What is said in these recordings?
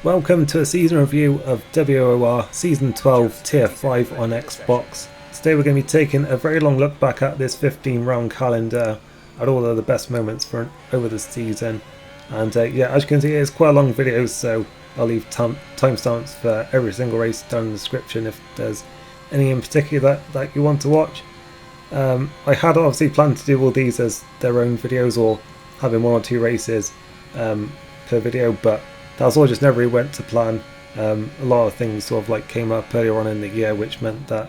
Welcome to a season review of WOR Season 12 Tier 5 on Xbox. Today we're going to be taking a very long look back at this 15 round calendar, at all of the best moments for over the season. And yeah, as you can see, it's quite a long video, so I'll leave timestamps for every single race down in the description if there's any in particular that you want to watch. I had obviously planned to do all these as their own videos or having one or two races per video, but that's all just never really went to plan. A lot of things sort of like came up earlier on in the year, which meant that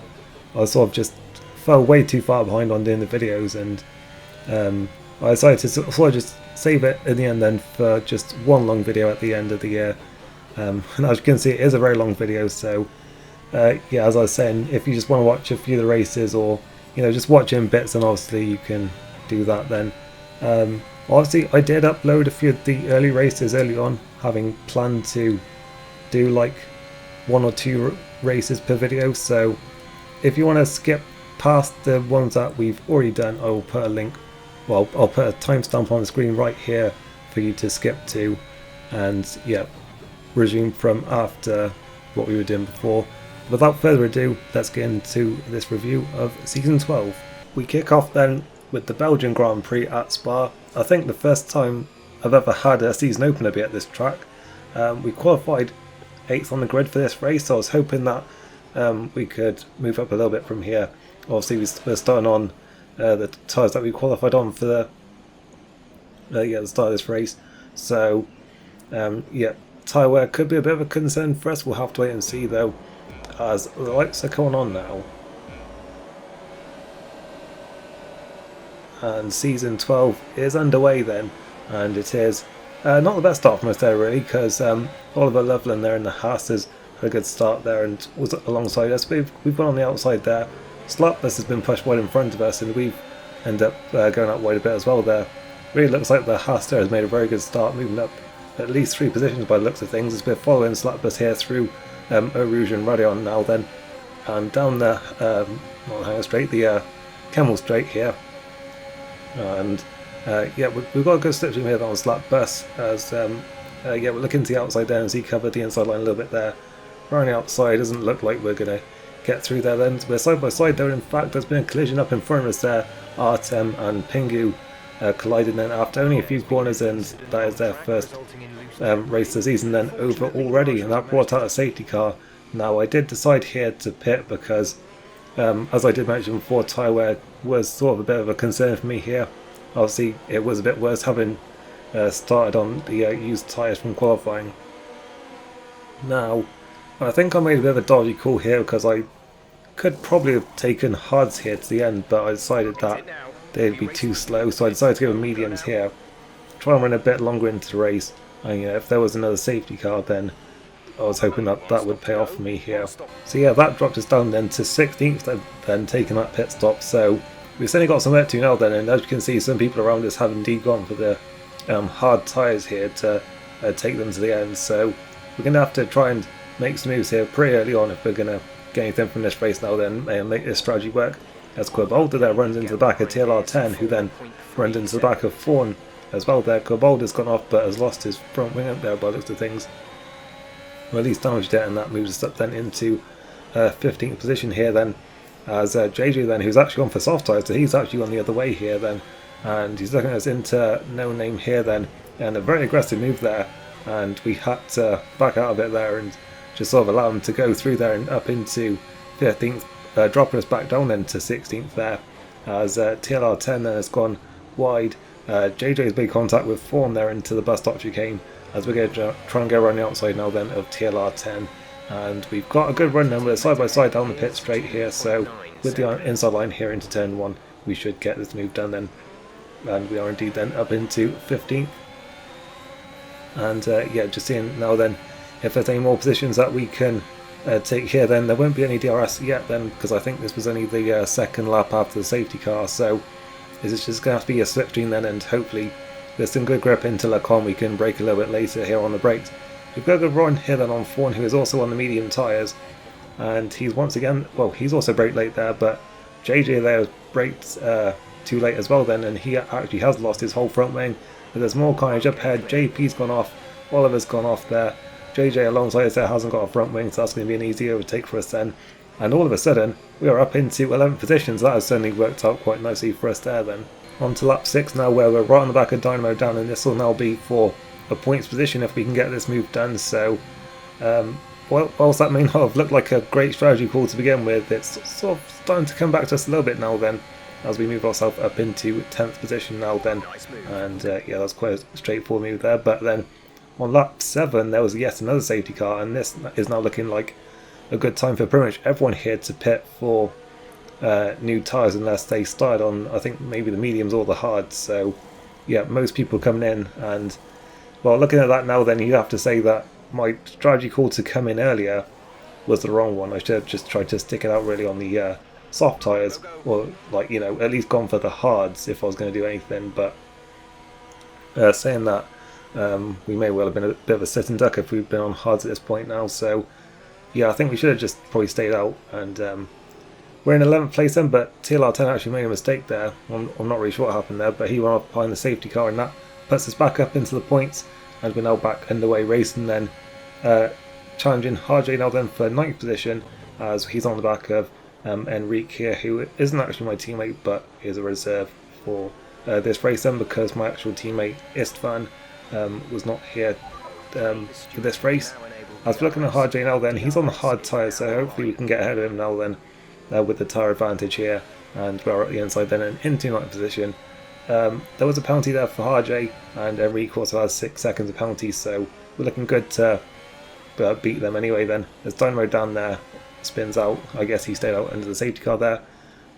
I sort of just fell way too far behind on doing the videos, and I decided to sort of just save it in the end then for just one long video at the end of the year. And as you can see, it is a very long video, so yeah, as I was saying, if you just want to watch a few of the races, or just watch in bits, then obviously you can do that then. Obviously I did upload a few of the early races early on, having planned to do like one or two races per video, so if you want to skip past the ones that we've already done, I will put a link, well, I'll put a timestamp on the screen right here for you to skip to, and yeah, resume from after what we were doing before. Without further ado, let's get into this review of Season 12. We kick off then with the Belgian Grand Prix at Spa. I think the first time I've ever had a season opener be at this track. We qualified 8th on the grid for this race, so I was hoping that we could move up a little bit from here. Obviously we're starting on the tyres that we qualified on for the start of this race, so yeah, tyre wear could be a bit of a concern for us. We'll have to wait and see though, as the lights are coming on now. And Season 12 is underway then, and it is not the best start from us there really, because Oliver Loveland there in the Haas has had a good start there and was alongside us. We've gone on the outside there. Slapbus has been pushed wide in front of us, and we've ended up going out wide a bit as well there. Really looks like the Haas there has made a very good start, moving up at least 3 positions by the looks of things, as we're following Slapbus here through Eau Rouge and Radion now then, and down the not Hanger Straight, the Kemmel Straight here. And yeah, we've got a good slip from here on Slapbus, as yeah, we're looking to the outside there, and he covered the inside line a little bit there. Right on the outside, doesn't look like we're going to get through there then. We're side by side there. In fact, there's been a collision up in front of us there. Artem and Pingu collided then after only a few corners, and that is their first race of the season then over already, and that brought out a safety car. Now I did decide here to pit because as I did mention before, tyre wear was sort of a bit of a concern for me here. Obviously it was a bit worse having started on the used tyres from qualifying. Now I think I made a bit of a dodgy call here, because I could probably have taken hards here to the end, but I decided that they'd be too slow, so I decided to go with mediums here, try and run a bit longer into the race, and if there was another safety car, then I was hoping that that would pay off for me here. So yeah, that dropped us down then to 16th, then taking that pit stop, so we've certainly got some work to do now then, and as you can see, some people around us have indeed gone for the hard tyres here to take them to the end, so we're going to have to try and make some moves here pretty early on if we're going to get anything from this race now then, and make this strategy work. As Quabolda there runs into the back of TLR10, who then runs into the back of Fawn as well there. Quabolda's gone off but has lost his front wing up there by the looks of things. Well, at least damaged it, and that moves us up then into 15th position here then, as JJ then, who's actually gone for soft tyres, so he's actually gone the other way here then, and he's looking us into No Name here then, and a very aggressive move there, and we had to back out of it there and just sort of allow him to go through there and up into 15th, dropping us back down then to 16th there, as TLR10 then has gone wide. JJ's made contact with Fawn there into the bus stop chicane, as we're going to try and go around the outside now then of TLR10, and we've got a good run then. We're side by side down the pit straight here, so with the inside line here into turn 1, we should get this move done then, and we are indeed then up into 15th. And yeah, just seeing now then if there's any more positions that we can take here, then there won't be any DRS yet then, because I think this was only the second lap after the safety car, so this is just going to have to be a slipstream then, and hopefully there's some good grip into Lacon. We can brake a little bit later here on the brakes. We've got a good run here then on Fawn, who is also on the medium tyres, and he's once again, well, he's also braked late there, but JJ there has braked too late as well then, and he actually has lost his whole front wing. But there's more carnage up ahead. JP's gone off, Oliver's gone off there, JJ alongside us there hasn't got a front wing, so that's going to be an easy overtake for us then. And all of a sudden, we are up into 11th position, so that has certainly worked out quite nicely for us there then. On to lap 6 now, where we're right on the back of Dynamo down, and this will now be for a points position if we can get this move done. So, whilst that may not have looked like a great strategy call to begin with, it's sort of starting to come back to us a little bit now then, as we move ourselves up into 10th position now then. And yeah, that's quite a straightforward move there. But then on lap 7, there was yet another safety car, and this is now looking like a good time for pretty much everyone here to pit for new tyres, unless they started on, I think, maybe the mediums or the hards. So yeah, most people coming in, and well, looking at that now then, you have to say that my strategy call to come in earlier was the wrong one. I should have just tried to stick it out really on the soft tyres, or like, you know, at least gone for the hards if I was going to do anything. But saying that, we may well have been a bit of a sit and duck if we've been on hards at this point now. So yeah, I think we should have just probably stayed out, and we're in 11th place then, but TLR10 actually made a mistake there. I'm not really sure what happened there, but he went off behind the safety car, and that puts us back up into the points, and we're now back underway racing then, challenging RJ now then for 9th position, as he's on the back of Enrique here, who isn't actually my teammate but is a reserve for this race then, because my actual teammate Istvan was not here for this race. As we're looking at RJ now then, he's on the hard tyres, so hopefully we can get ahead of him now then with the tyre advantage here, and we're at the inside then and into 9th position. There was a penalty there for RJ, and Enrique also has 6 seconds of penalty, so we're looking good to beat them anyway then. As Dynamo down there spins out, I guess he stayed out under the safety car there,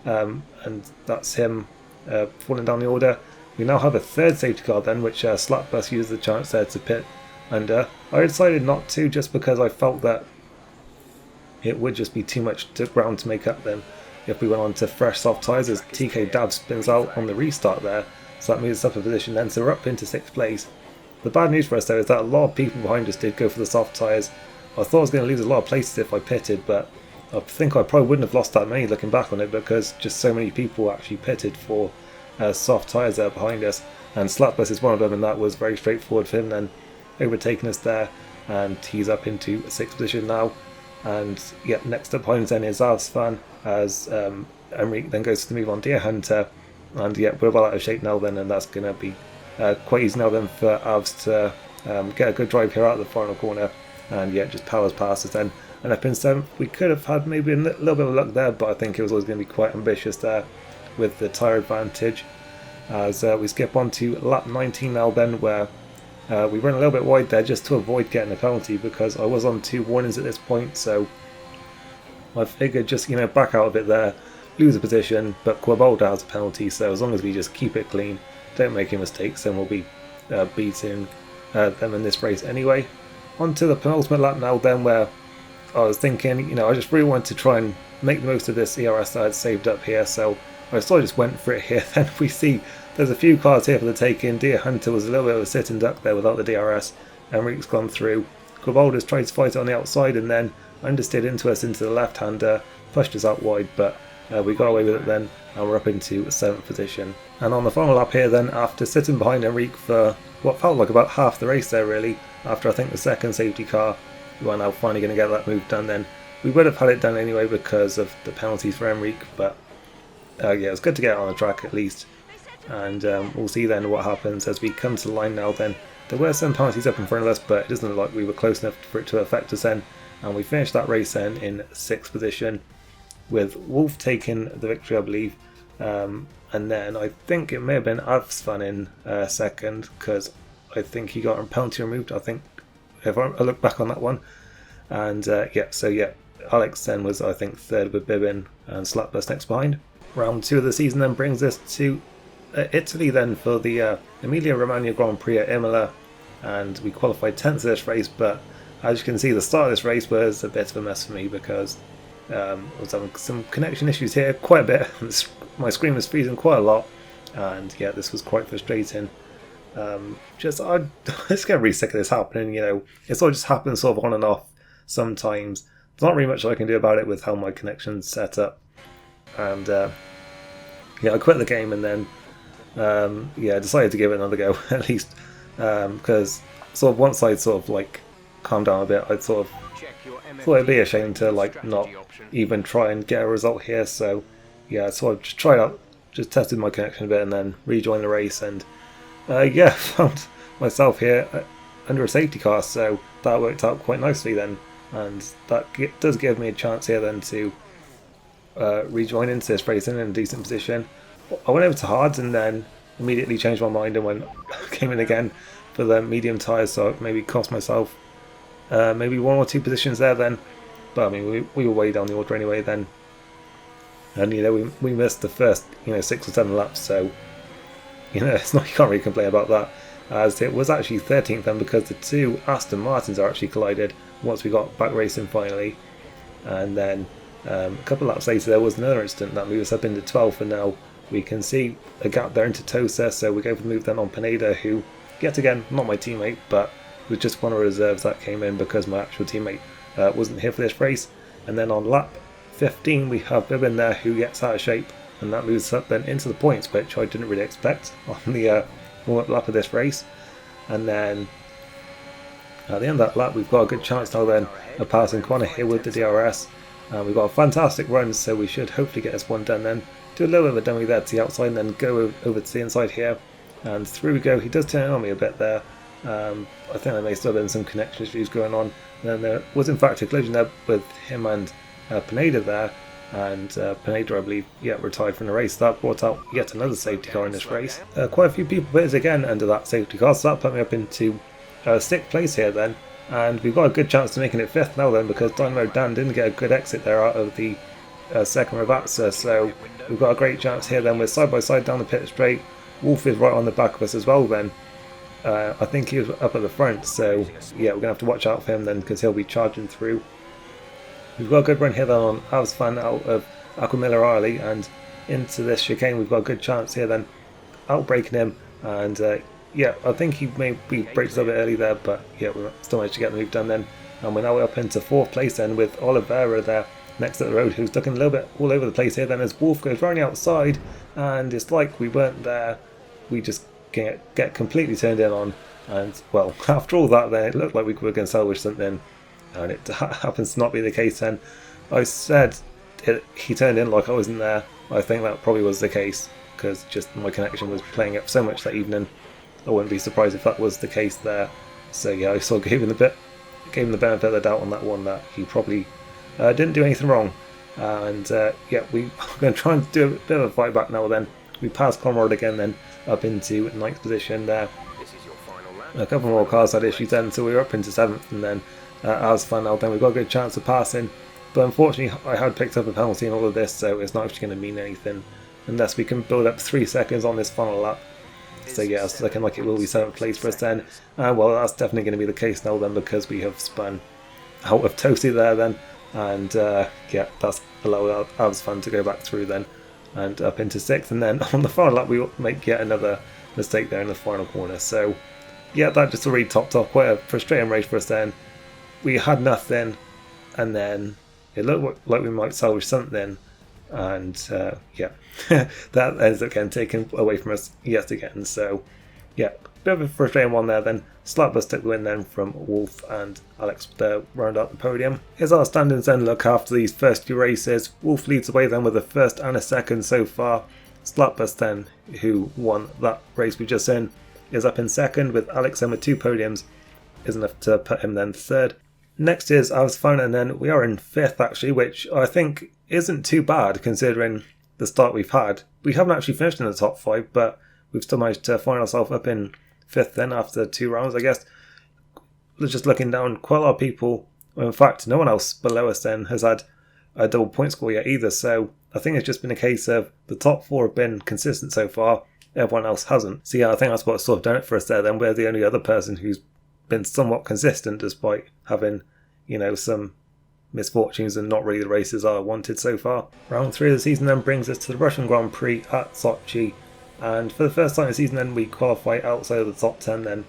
and that's him falling down the order. We now have a third safety car then, which Slapbus used the chance there to pit under. I decided not to, just because I felt that it would just be too much ground to make up then if we went on to fresh soft tyres, as TK Dab spins out on the restart there, so that moves us up a position then, so we're up into 6th place. The bad news for us though is that a lot of people behind us did go for the soft tyres. I thought I was going to lose a lot of places if I pitted, but I think I probably wouldn't have lost that many looking back on it, because just so many people actually pitted for soft tyres there behind us, and Slapbus is one of them, and that was very straightforward for him then, overtaking us there, and he's up into 6th position now. And yeah, next up behind us then is Avsvan, as Enrique then goes to move on Deer Hunter, and yeah, we're well out of shape now then, and that's going to be quite easy now then for Avs to get a good drive here out of the final corner, and yeah, just powers past us then. And up in 7th, we could have had maybe a little bit of luck there, but I think it was always going to be quite ambitious there with the tyre advantage. As we skip on to lap 19 now then, where we run a little bit wide there just to avoid getting a penalty, because I was on 2 warnings at this point, so I figured just, you know, back out a bit there, lose a position, but Quabolda has a penalty, so as long as we just keep it clean, don't make any mistakes, then we'll be beating them in this race anyway. On to the penultimate lap now then, where I was thinking, you know, I just really wanted to try and make the most of this ERS that I had saved up here, so I sort of just went for it here. Then we see there's a few cars here for the take-in. Deer Hunter was a little bit of a sit and duck there without the DRS. Enrique's gone through. Quabolda's tried to fight it on the outside, and then understeered into us into the left-hander, pushed us out wide, but we got away with it then, and we're up into 7th position. And on the final lap here then, after sitting behind Enrique for what felt like about half the race there really, after I think the second safety car, we are now finally going to get that move done then. We would have had it done anyway because of the penalties for Enrique, but yeah, it's good to get it on the track at least. And we'll see then what happens as we come to the line now then. There were some penalties up in front of us, but it doesn't look like we were close enough for it to affect us then. And we finished that race then in 6th position, with Wolf taking the victory, I believe. And then I think it may have been Avsvan in 2nd, because I think he got a penalty removed, I think, if I look back on that one. And yeah, so yeah, Alex then was, I think, 3rd with Bibin, and Slapbus next behind. Round 2 of the season then brings us to Italy then for the Emilia-Romagna Grand Prix at Imola, and we qualified 10th of this race, but as you can see, the start of this race was a bit of a mess for me, because I was having some connection issues here quite a bit. My screen was freezing quite a lot, and yeah, this was quite frustrating. I just get really sick of this happening, you know. It sort of just happens sort of on and off sometimes. There's not really much I can do about it with how my connection's set up. And yeah, I quit the game, and then yeah, I decided to give it another go at least, because sort of once I sort of like calmed down a bit, I sort of thought it'd be a shame to like not even try and get a result here. So yeah, so I just tried out, just tested my connection a bit, and then rejoined the race, and yeah, found myself here under a safety car, so that worked out quite nicely then, and that does give me a chance here then to rejoin into this race in a decent position. I went over to hards and then immediately changed my mind and came in again for the medium tyres, so it maybe cost myself maybe 1 or 2 positions there then, but I mean we were way down the order anyway then, and you know we missed the first 6 or 7 laps, so it's not, you can't really complain about that, as it was actually 13th then because the 2 Aston Martins are actually collided once we got back racing finally, and then a couple of laps later there was another incident that moved us up into 12th, and now we can see a gap there into Tosa, so we go for the move then on Pineda, who yet again not my teammate but was just one of the reserves that came in because my actual teammate wasn't here for this race. And then on lap 15 we have Bibbin there who gets out of shape, and that moves us up then into the points, which I didn't really expect on the warm-up lap of this race. And then at the end of that lap we've got a good chance now then of passing Connor here with the DRS. We've got a fantastic run, so we should hopefully get this one done then. Do a little bit of a dummy there to the outside and then go over to the inside here, and through we go. He does turn on me a bit there. I think there may still have been some connection issues going on, and then there was in fact a collision there with him and Pineda there, and Pineda I believe retired from the race. That brought out yet another safety car in this race. Quite a few people put again under that safety car, so that put me up into 6th place here then, and we've got a good chance of making it 5th now then, because Dynamo Dan didn't get a good exit there out of the second Ravazza, so we've got a great chance here then. We're side by side down the pit straight. Wolf is right on the back of us as well then. I think he was up at the front, so yeah, we're going to have to watch out for him then because he'll be charging through. We've got a good run here then on Avs Fan out of Aquamiller Arley, and into this chicane we've got a good chance here then outbraking him, and yeah, I think he maybe braked a little bit early there, but yeah, we still managed to get the move done then, and we're now up into 4th place then with Oliveira there next to the road, who's looking a little bit all over the place here then as Wolf goes running outside, and it's like we weren't there, we just get completely turned in on, and well, after all that then it looked like we were going to salvage something, and it happens to not be the case then. I said he turned in like I wasn't there. I think that probably was the case, because just my connection was playing up so much that evening. I wouldn't be surprised if that was the case there. So yeah, I sort of gave him the benefit of the doubt on that one, that he probably didn't do anything wrong. And yeah, we're going to try and do a bit of a fight back now then. We passed Conrad again then, up into 9th position there. A couple more cars had issues then, so we were up into 7th, and then as fun now then we've got a good chance of passing. But unfortunately I had picked up a penalty in all of this, so it's not actually going to mean anything unless we can build up 3 seconds on this final lap. So yeah, it's looking like it will be 7th place for us then. Well, that's definitely going to be the case now then, because we have spun out of Tosi there then, and yeah, that's allowed Avs Fan to go back through then and up into 6th, and then on the final lap we make yet another mistake there in the final corner. So yeah, that just really topped off quite a frustrating race for us then. We had nothing, and then it looked like we might salvage something, and yeah, that ends up getting taken away from us yet again. So yeah, bit of a frustrating one there then. Slapbus took the win then from Wolf and Alex there round out the podium. Here's our standings then look after these first few races. Wolf leads the way then with a 1st and a 2nd so far. Slapbus then, who won that race we just in, is up in 2nd with Alex then with 2 podiums, is enough to put him then 3rd. Next is Avs Fan, and then we are in 5th actually, which I think isn't too bad considering the start we've had. We haven't actually finished in the top 5, but we've still managed to find ourselves up in 5th then after 2 rounds, I guess. Just looking down, quite a lot of people, well, in fact no one else below us then has had a double point score yet either, so I think it's just been a case of the top 4 have been consistent so far, everyone else hasn't. So yeah, I think that's what's sort of done it for us there then. We're the only other person who's been somewhat consistent despite having, some misfortunes and not really the races I wanted so far. Round 3 of the season then brings us to the Russian Grand Prix at Sochi, and for the first time this season then we qualify outside of the top 10 then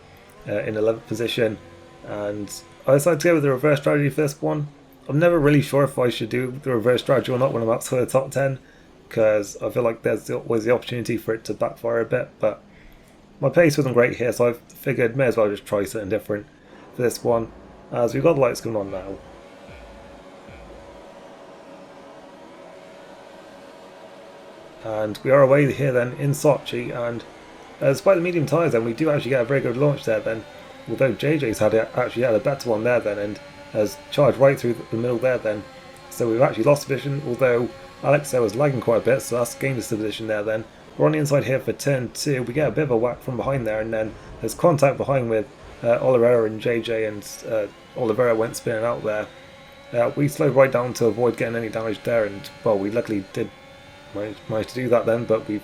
in 11th position, and I decided to go with the reverse strategy for this one. I'm never really sure if I should do the reverse strategy or not when I'm outside the top 10, because I feel like there's always the opportunity for it to backfire a bit, but my pace wasn't great here, so I figured may as well just try something different for this one. as we've got the lights coming on now. And we are away here then in Sochi, and despite the medium tyres then, we do actually get a very good launch there then, although JJ's actually had a better one there then, and has charged right through the middle there then. So we've actually lost position, although Alex there was lagging quite a bit, so that's gained us the position there then. We're on the inside here for turn 2, we get a bit of a whack from behind there, and then there's contact behind with Oliveira and JJ, and Oliveira went spinning out there. We slowed right down to avoid getting any damage there, and well, we luckily did manage to do that then, but we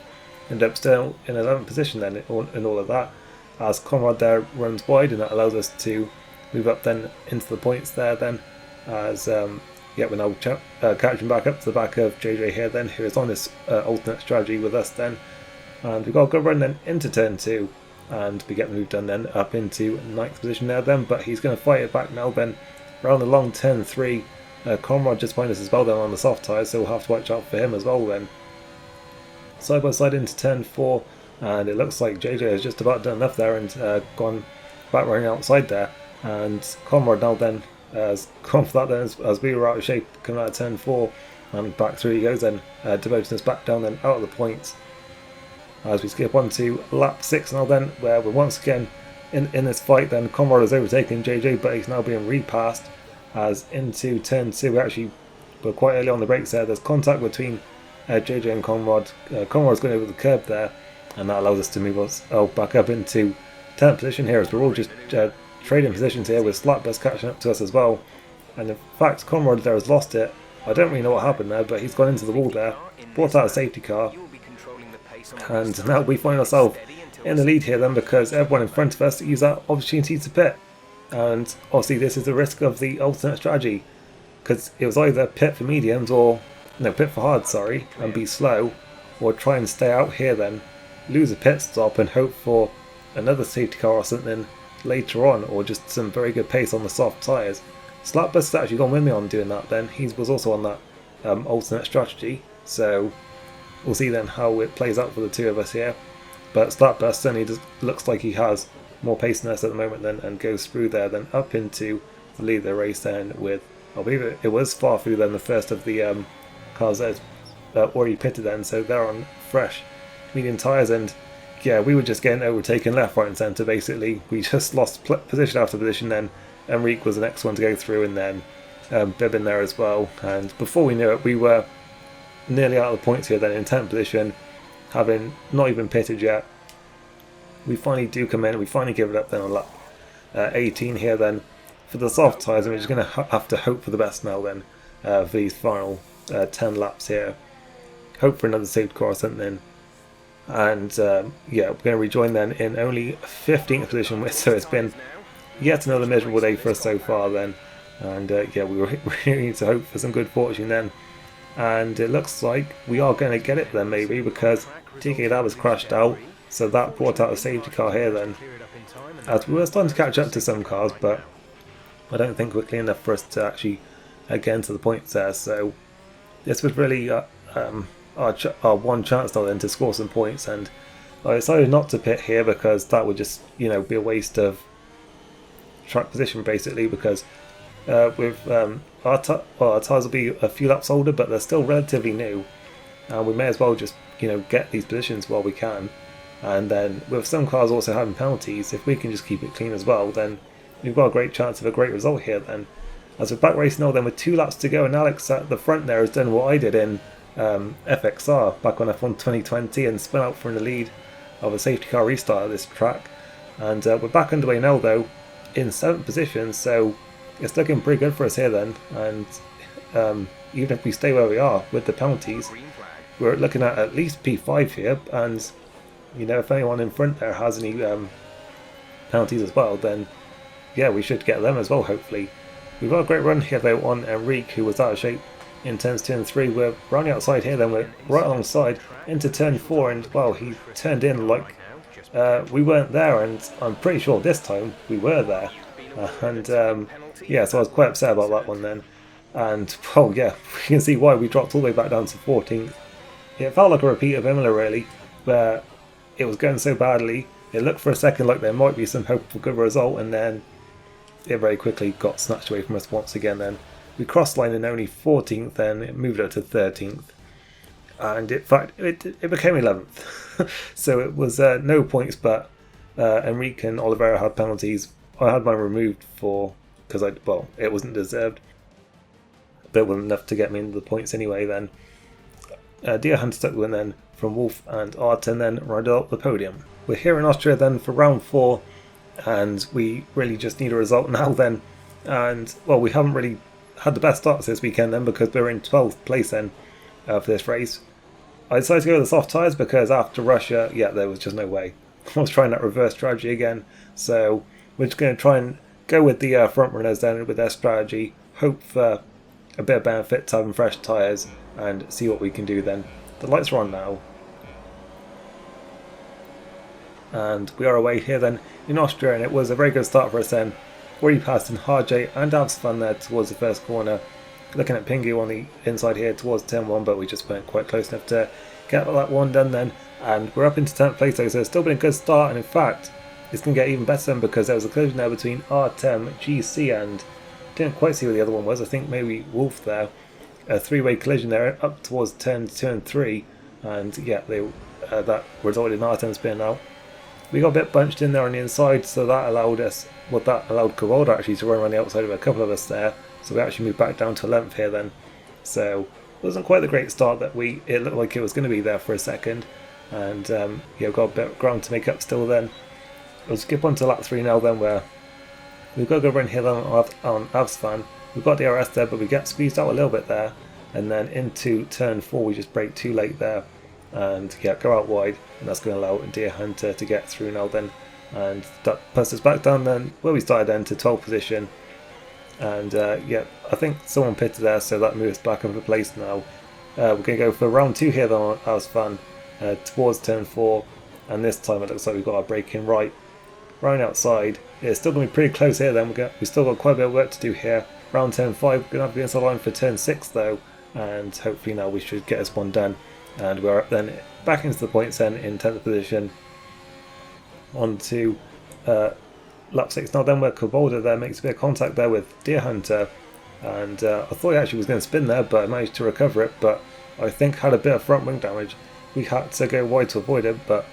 ended up still in 11th position then in all of that, as Conrad there runs wide, and that allows us to move up then into the points there then, as yeah, we're now catching back up to the back of JJ here then, who is on this alternate strategy with us then, and we've got a good run then into turn 2, and we get moved on then up into 9th position there then, but he's going to fight it back now then around the long turn 3. Conrad just behind us as well then on the soft tyres, so we'll have to watch out for him as well then. Side by side into turn 4, and it looks like JJ has just about done enough there and gone back running outside there, and Conrad now then has gone for that then as we were out of shape coming out of turn 4, and back through he goes then, devoting us back down then out of the points, as we skip on to lap 6 now then, where we're once again in this fight then. Conrad has overtaken JJ, but he's now being repassed, as into turn 2 we're quite early on the brakes there. There's contact between JJ and Conrad. Conrad's going over the curb there, and that allows us to move us back up into 10th position here, as we're all just trading positions here, with Slapbus catching up to us as well. And in fact, Conrad there has lost it. I don't really know what happened there, but he's gone into the wall there, brought out a safety car, and now we find ourselves in the lead here then, because everyone in front of us used that opportunity to pit. And obviously this is the risk of the alternate strategy, because it was either pit for mediums or pit for hard, sorry, and be slow, or try and stay out here then, lose a pit stop and hope for another safety car or something later on, or just some very good pace on the soft tyres. Slapbus has actually gone with me on doing that then. He was also on that alternate strategy, so we'll see then how it plays out for the two of us here. But Slapbus certainly looks like he has more pace than us at the moment then, and goes through there then up into the lead of the race then with, I believe it was far through then the first of the cars that already pitted then, so they're on fresh medium tyres, and yeah, we were just getting overtaken left, right and centre basically. We just lost position after position then. Enrique was the next one to go through, and then Bib in there as well, and before we knew it we were nearly out of the points here then in 10th position, having not even pitted yet. We finally do come in, we finally give it up then on lap 18 here then for the soft tyres, and we're just going to have to hope for the best now then for these final 10 laps here. Hope for another safety car or something, and yeah, we're going to rejoin then in only 15th position, so it's been yet another miserable day for us so far then, and yeah, we really need to hope for some good fortune then, and it looks like we are going to get it then maybe, because TK Dab has crashed out, so that brought out a safety car here then, as we were starting to catch up to some cars, but I don't think quickly enough for us to actually get into the points there. So this was really our one chance now then to score some points, and I decided not to pit here because that would just be a waste of track position basically, because with our tyres will be a few laps older, but they're still relatively new, and we may as well just get these positions while we can. And then with some cars also having penalties, if we can just keep it clean as well, then we've got a great chance of a great result here then. As we're back racing now then with 2 laps to go, and Alex at the front there has done what I did in FXR back on F1 2020 and spun out from the lead of a safety car restart at this track. And we're back underway now though in 7th position, so it's looking pretty good for us here then. And even if we stay where we are with the penalties, we're looking at least P5 here, and if anyone in front there has any penalties as well, then yeah, we should get them as well hopefully. We've got a great run here though on Enrique, who was out of shape in turns 2 and 3. We're running outside here then, we're right alongside into turn 4, and well, he turned in like we weren't there, and I'm pretty sure this time we were there, and yeah, so I was quite upset about that one then. And well, yeah, we can see why we dropped all the way back down to 14th. It felt like a repeat of Imola really, where it was going so badly, it looked for a second like there might be some hope for a good result, and then it very quickly got snatched away from us once again then. We crossed line in only 14th, then it moved up to 13th. And in fact, it became 11th. So it was no points, but Enrique and Oliveira had penalties. I had mine removed because it wasn't deserved, but it wasn't enough to get me into the points anyway then. Deer Hunter took the win then from Wolf and Arten, then rounded up the podium. We're here in Austria then for round 4, and we really just need a result now then. And well, we haven't really had the best starts this weekend then, because we're in 12th place then for this race. I decided to go with the soft tyres because after Russia, there was just no way. I was trying that reverse strategy again, so we're just going to try and go with the front runners then with their strategy, hope for a bit of benefit to having fresh tyres, and see what we can do then. The lights are on now, and we are away here then in Austria, and it was a very good start for us then. Already passed in Harjay and Avsfan there towards the first corner. Looking at Pingu on the inside here towards turn 1, but we just weren't quite close enough to get that one done then. And we're up into 10th place though, so it's still been a good start, and in fact it's going to get even better then, because there was a collision there between Artem, GC and didn't quite see where the other one was. I think maybe Wolf there. A three-way collision there up towards turn 2 and 3, and that resulted in Artem spinning out. We got a bit bunched in there on the inside, so that allowed Kuroda actually to run around the outside of a couple of us there. So we actually moved back down to 11th here then. So it wasn't quite the great start that it looked like it was going to be there for a second. And we've got a bit of ground to make up still then. We'll skip on to lap 3 now then, where we've got to go run here on Avsfan. We've got the RS there, but we get squeezed out a little bit there. And then into turn 4 we just brake too late there. And go out wide, and that's going to allow Deer Hunter to get through now then. And that puts us back down then where we started then to 12th position. And I think someone pitted there, so that moves back up a place now. We're going to go for round 2 here then on Avsfan towards turn 4, and this time it looks like we've got our brake in right outside. It's still going to be pretty close here then. We've still got quite a bit of work to do here. Round turn 5, we're going to have to be inside line for turn 6 though, and hopefully now we should get this one done. And we're then back into the points then in 10th position. On to lap 6 now then, where Kuroda there makes a bit of contact there with Deer Hunter, and I thought he actually was going to spin there, but I managed to recover it, but I think had a bit of front wing damage. We had to go wide to avoid it, but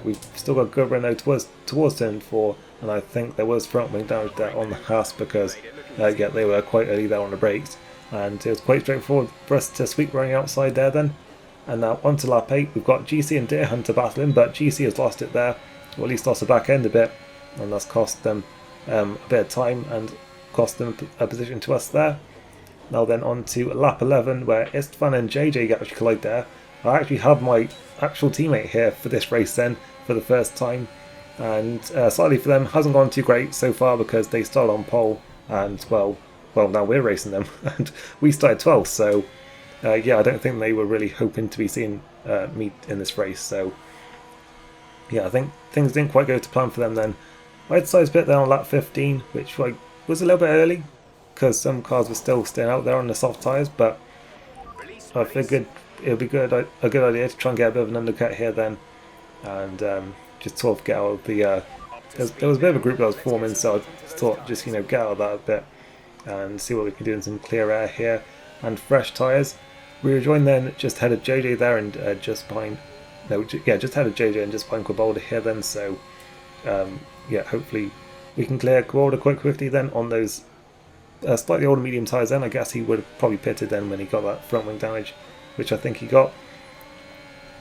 we've still got a good run now towards turn 4, and I think there was front wing damage there on the Haas, because they were quite early there on the brakes, and it was quite straightforward for us to sweep running outside there then. And now on to lap 8, we've got GC and Deer Hunter battling, but GC has lost it there, or at least lost the back end a bit, and that's cost them a bit of time and cost them a position to us there. Now then on to lap 11, where Istvan and JJ actually collide there. I actually have my actual teammate here for this race then, for the first time, and slightly for them hasn't gone too great so far, because they started on pole, and well now we're racing them, and we started 12th, so I don't think they were really hoping to be seeing me in this race. So I think things didn't quite go to plan for them then. I decided to pit there on lap 15, which was a little bit early, because some cars were still staying out there on the soft tyres, but I figured it would be a good idea to try and get a bit of an undercut here then, and just sort of get out of the there was a bit of a group that was forming, so I thought just get out of that a bit and see what we can do in some clear air here and fresh tyres. We were joined then just ahead of JJ there, and just ahead of JJ and just behind Kuroda here then, so hopefully we can clear Kuroda quite quickly then on those slightly older medium tyres then. I guess he would have probably pitted then when he got that front wing damage, which I think he got.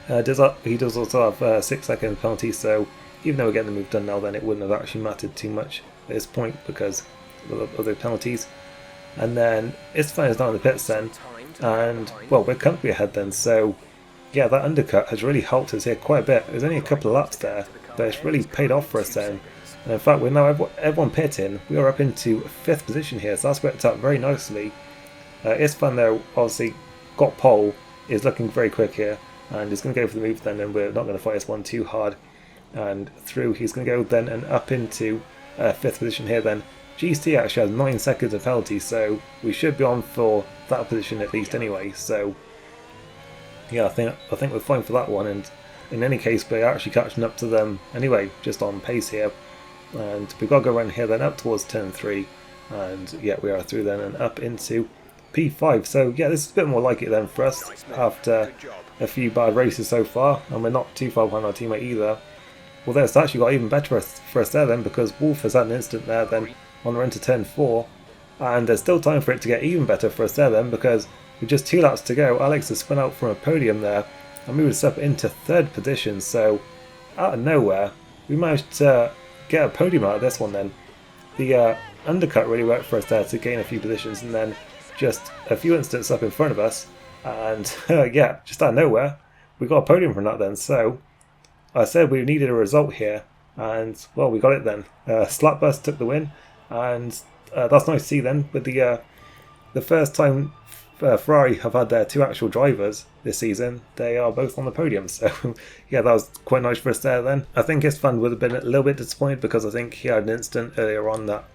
He does also have a 6 second penalty, so even though we're getting the move done now, then it wouldn't have actually mattered too much at this point because of the penalties. And then Istvan is down in the pits then, and we're comfortably ahead then, so that undercut has really helped us here quite a bit. There's only a couple of laps there, but it's really paid off for us then. And in fact, with now everyone pitting, we are up into 5th position here, so that's worked out very nicely. Istvan there obviously got pole, is looking very quick here, and is going to go for the move then, and we're not going to fight this one too hard. And through, he's going to go then and up into 5th position here then. GC actually has 9 seconds of penalty, so we should be on for that position at least anyway. So I think we're fine for that one, and in any case we're actually catching up to them anyway, just on pace here. and we've got to go around here then up towards turn 3, and yeah, we are through then and up into P5. So yeah, this is a bit more like it then for us after a few bad races so far, and we're not too far behind our teammate either. Although it's actually got even better for us there then, because Wolf has had an incident there then on the run to turn 4, and there's still time for it to get even better for us there then, because with just 2 laps to go, Alex has spun out from a podium there and moved us up into 3rd position. So out of nowhere, we managed to get a podium out of this one then. The undercut really worked for us there to gain a few positions, and then just a few instants up in front of us, and yeah, just out of nowhere, we got a podium from that then. So I said we needed a result here, and well, we got it then. Slapbus took the win, and that's nice to see then. With the first time Ferrari have had their 2 actual drivers this season, they are both on the podium. So yeah, that was quite nice for us there then. I think Istvan would have been a little bit disappointed, because I think he had an incident earlier on that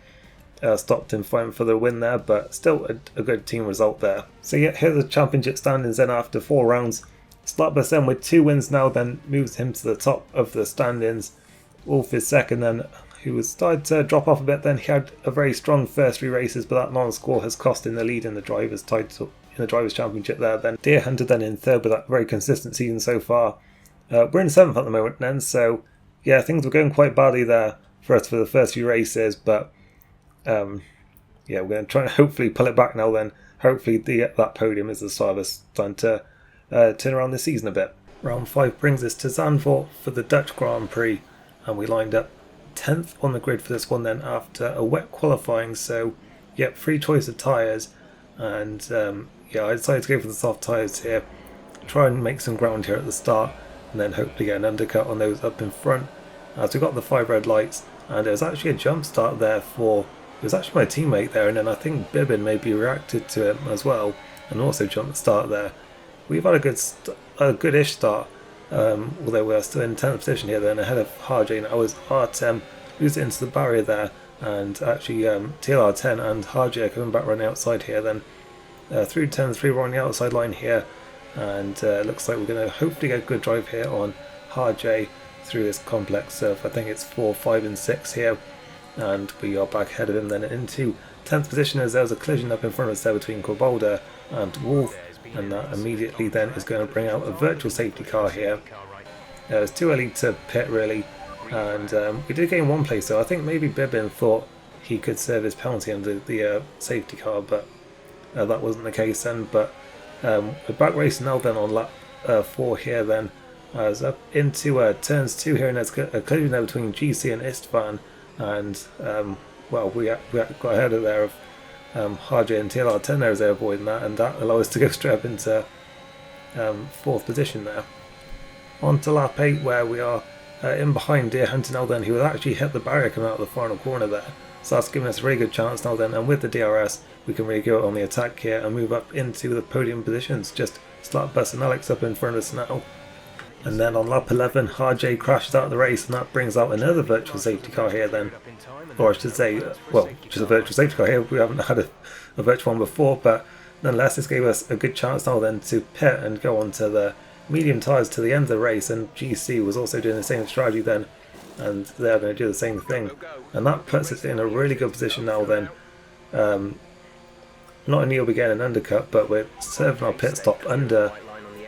stopped him fighting for the win there, but still a good team result there. So yeah, here's the championship standings then after 4 rounds. Slapbus then with 2 wins now then moves him to the top of the standings. Wolf is second then, who was started to drop off a bit then. He had a very strong first 3 races, but that non-score has cost him the lead in the drivers' title, in the drivers' championship there then. Deer Hunter then in 3rd with that very consistent season so far. We're in 7th at the moment then, so yeah, things were going quite badly there for us for the first few races, but yeah, we're going to try and hopefully pull it back now then. Hopefully that podium is the start of us starting to turn around this season a bit. Round 5 brings us to Zandvoort for the Dutch Grand Prix, and we lined up 10th on the grid for this one then after a wet qualifying. So yep, free choice of tyres, and yeah, I decided to go for the soft tyres here, try and make some ground here at the start, and then hopefully get an undercut on those up in front. As we got the 5 red lights, and there was actually a jump start there it was actually my teammate there, and then I think Bibbin maybe reacted to him as well and also jumped the start there. We've had a good-ish start, although we're still in 10th position here then, ahead of Harjay, and I was Artem losing into the barrier there, and actually TLR10 and Harjay are coming back running outside here then. Through turn 3 we're on the outside line here, and looks like we're going to hopefully get a good drive here on Harjay through this complex of, I think it's 4, 5 and 6 here, and we are back ahead of him then into 10th position, as there was a collision up in front of us there between Corbalda and Wolf, and that immediately then is going to bring out a virtual safety car here. It was too early to pit really, and we did gain 1 place, so I think maybe Bibbin thought he could serve his penalty under the safety car, but that wasn't the case then. But we're back racing now then on lap 4 here then, as up into turns 2 here, and there's a collision there between GC and Istvan, and well, we got ahead of there of Harjay and TLR10 there as they're avoiding that, and that allowed us to go straight up into 4th position there. On to lap 8, where we are in behind Deer Hunter now then, who had actually hit the barrier coming out of the final corner there. So that's giving us a really good chance now then, and with the DRS we can really go on the attack here and move up into the podium positions. Just Slapbus and Alex up in front of us now. And then on lap 11, Harjay crashes out of the race, and that brings out another virtual safety car here then. Or I should say, well, just a virtual safety car here. We haven't had a virtual one before, but nonetheless this gave us a good chance now then to pit and go on to the medium tyres to the end of the race, and GC was also doing the same strategy then, and they're going to do the same thing. And that puts us in a really good position now then. Not only will we get an undercut, but we're serving our pit stop under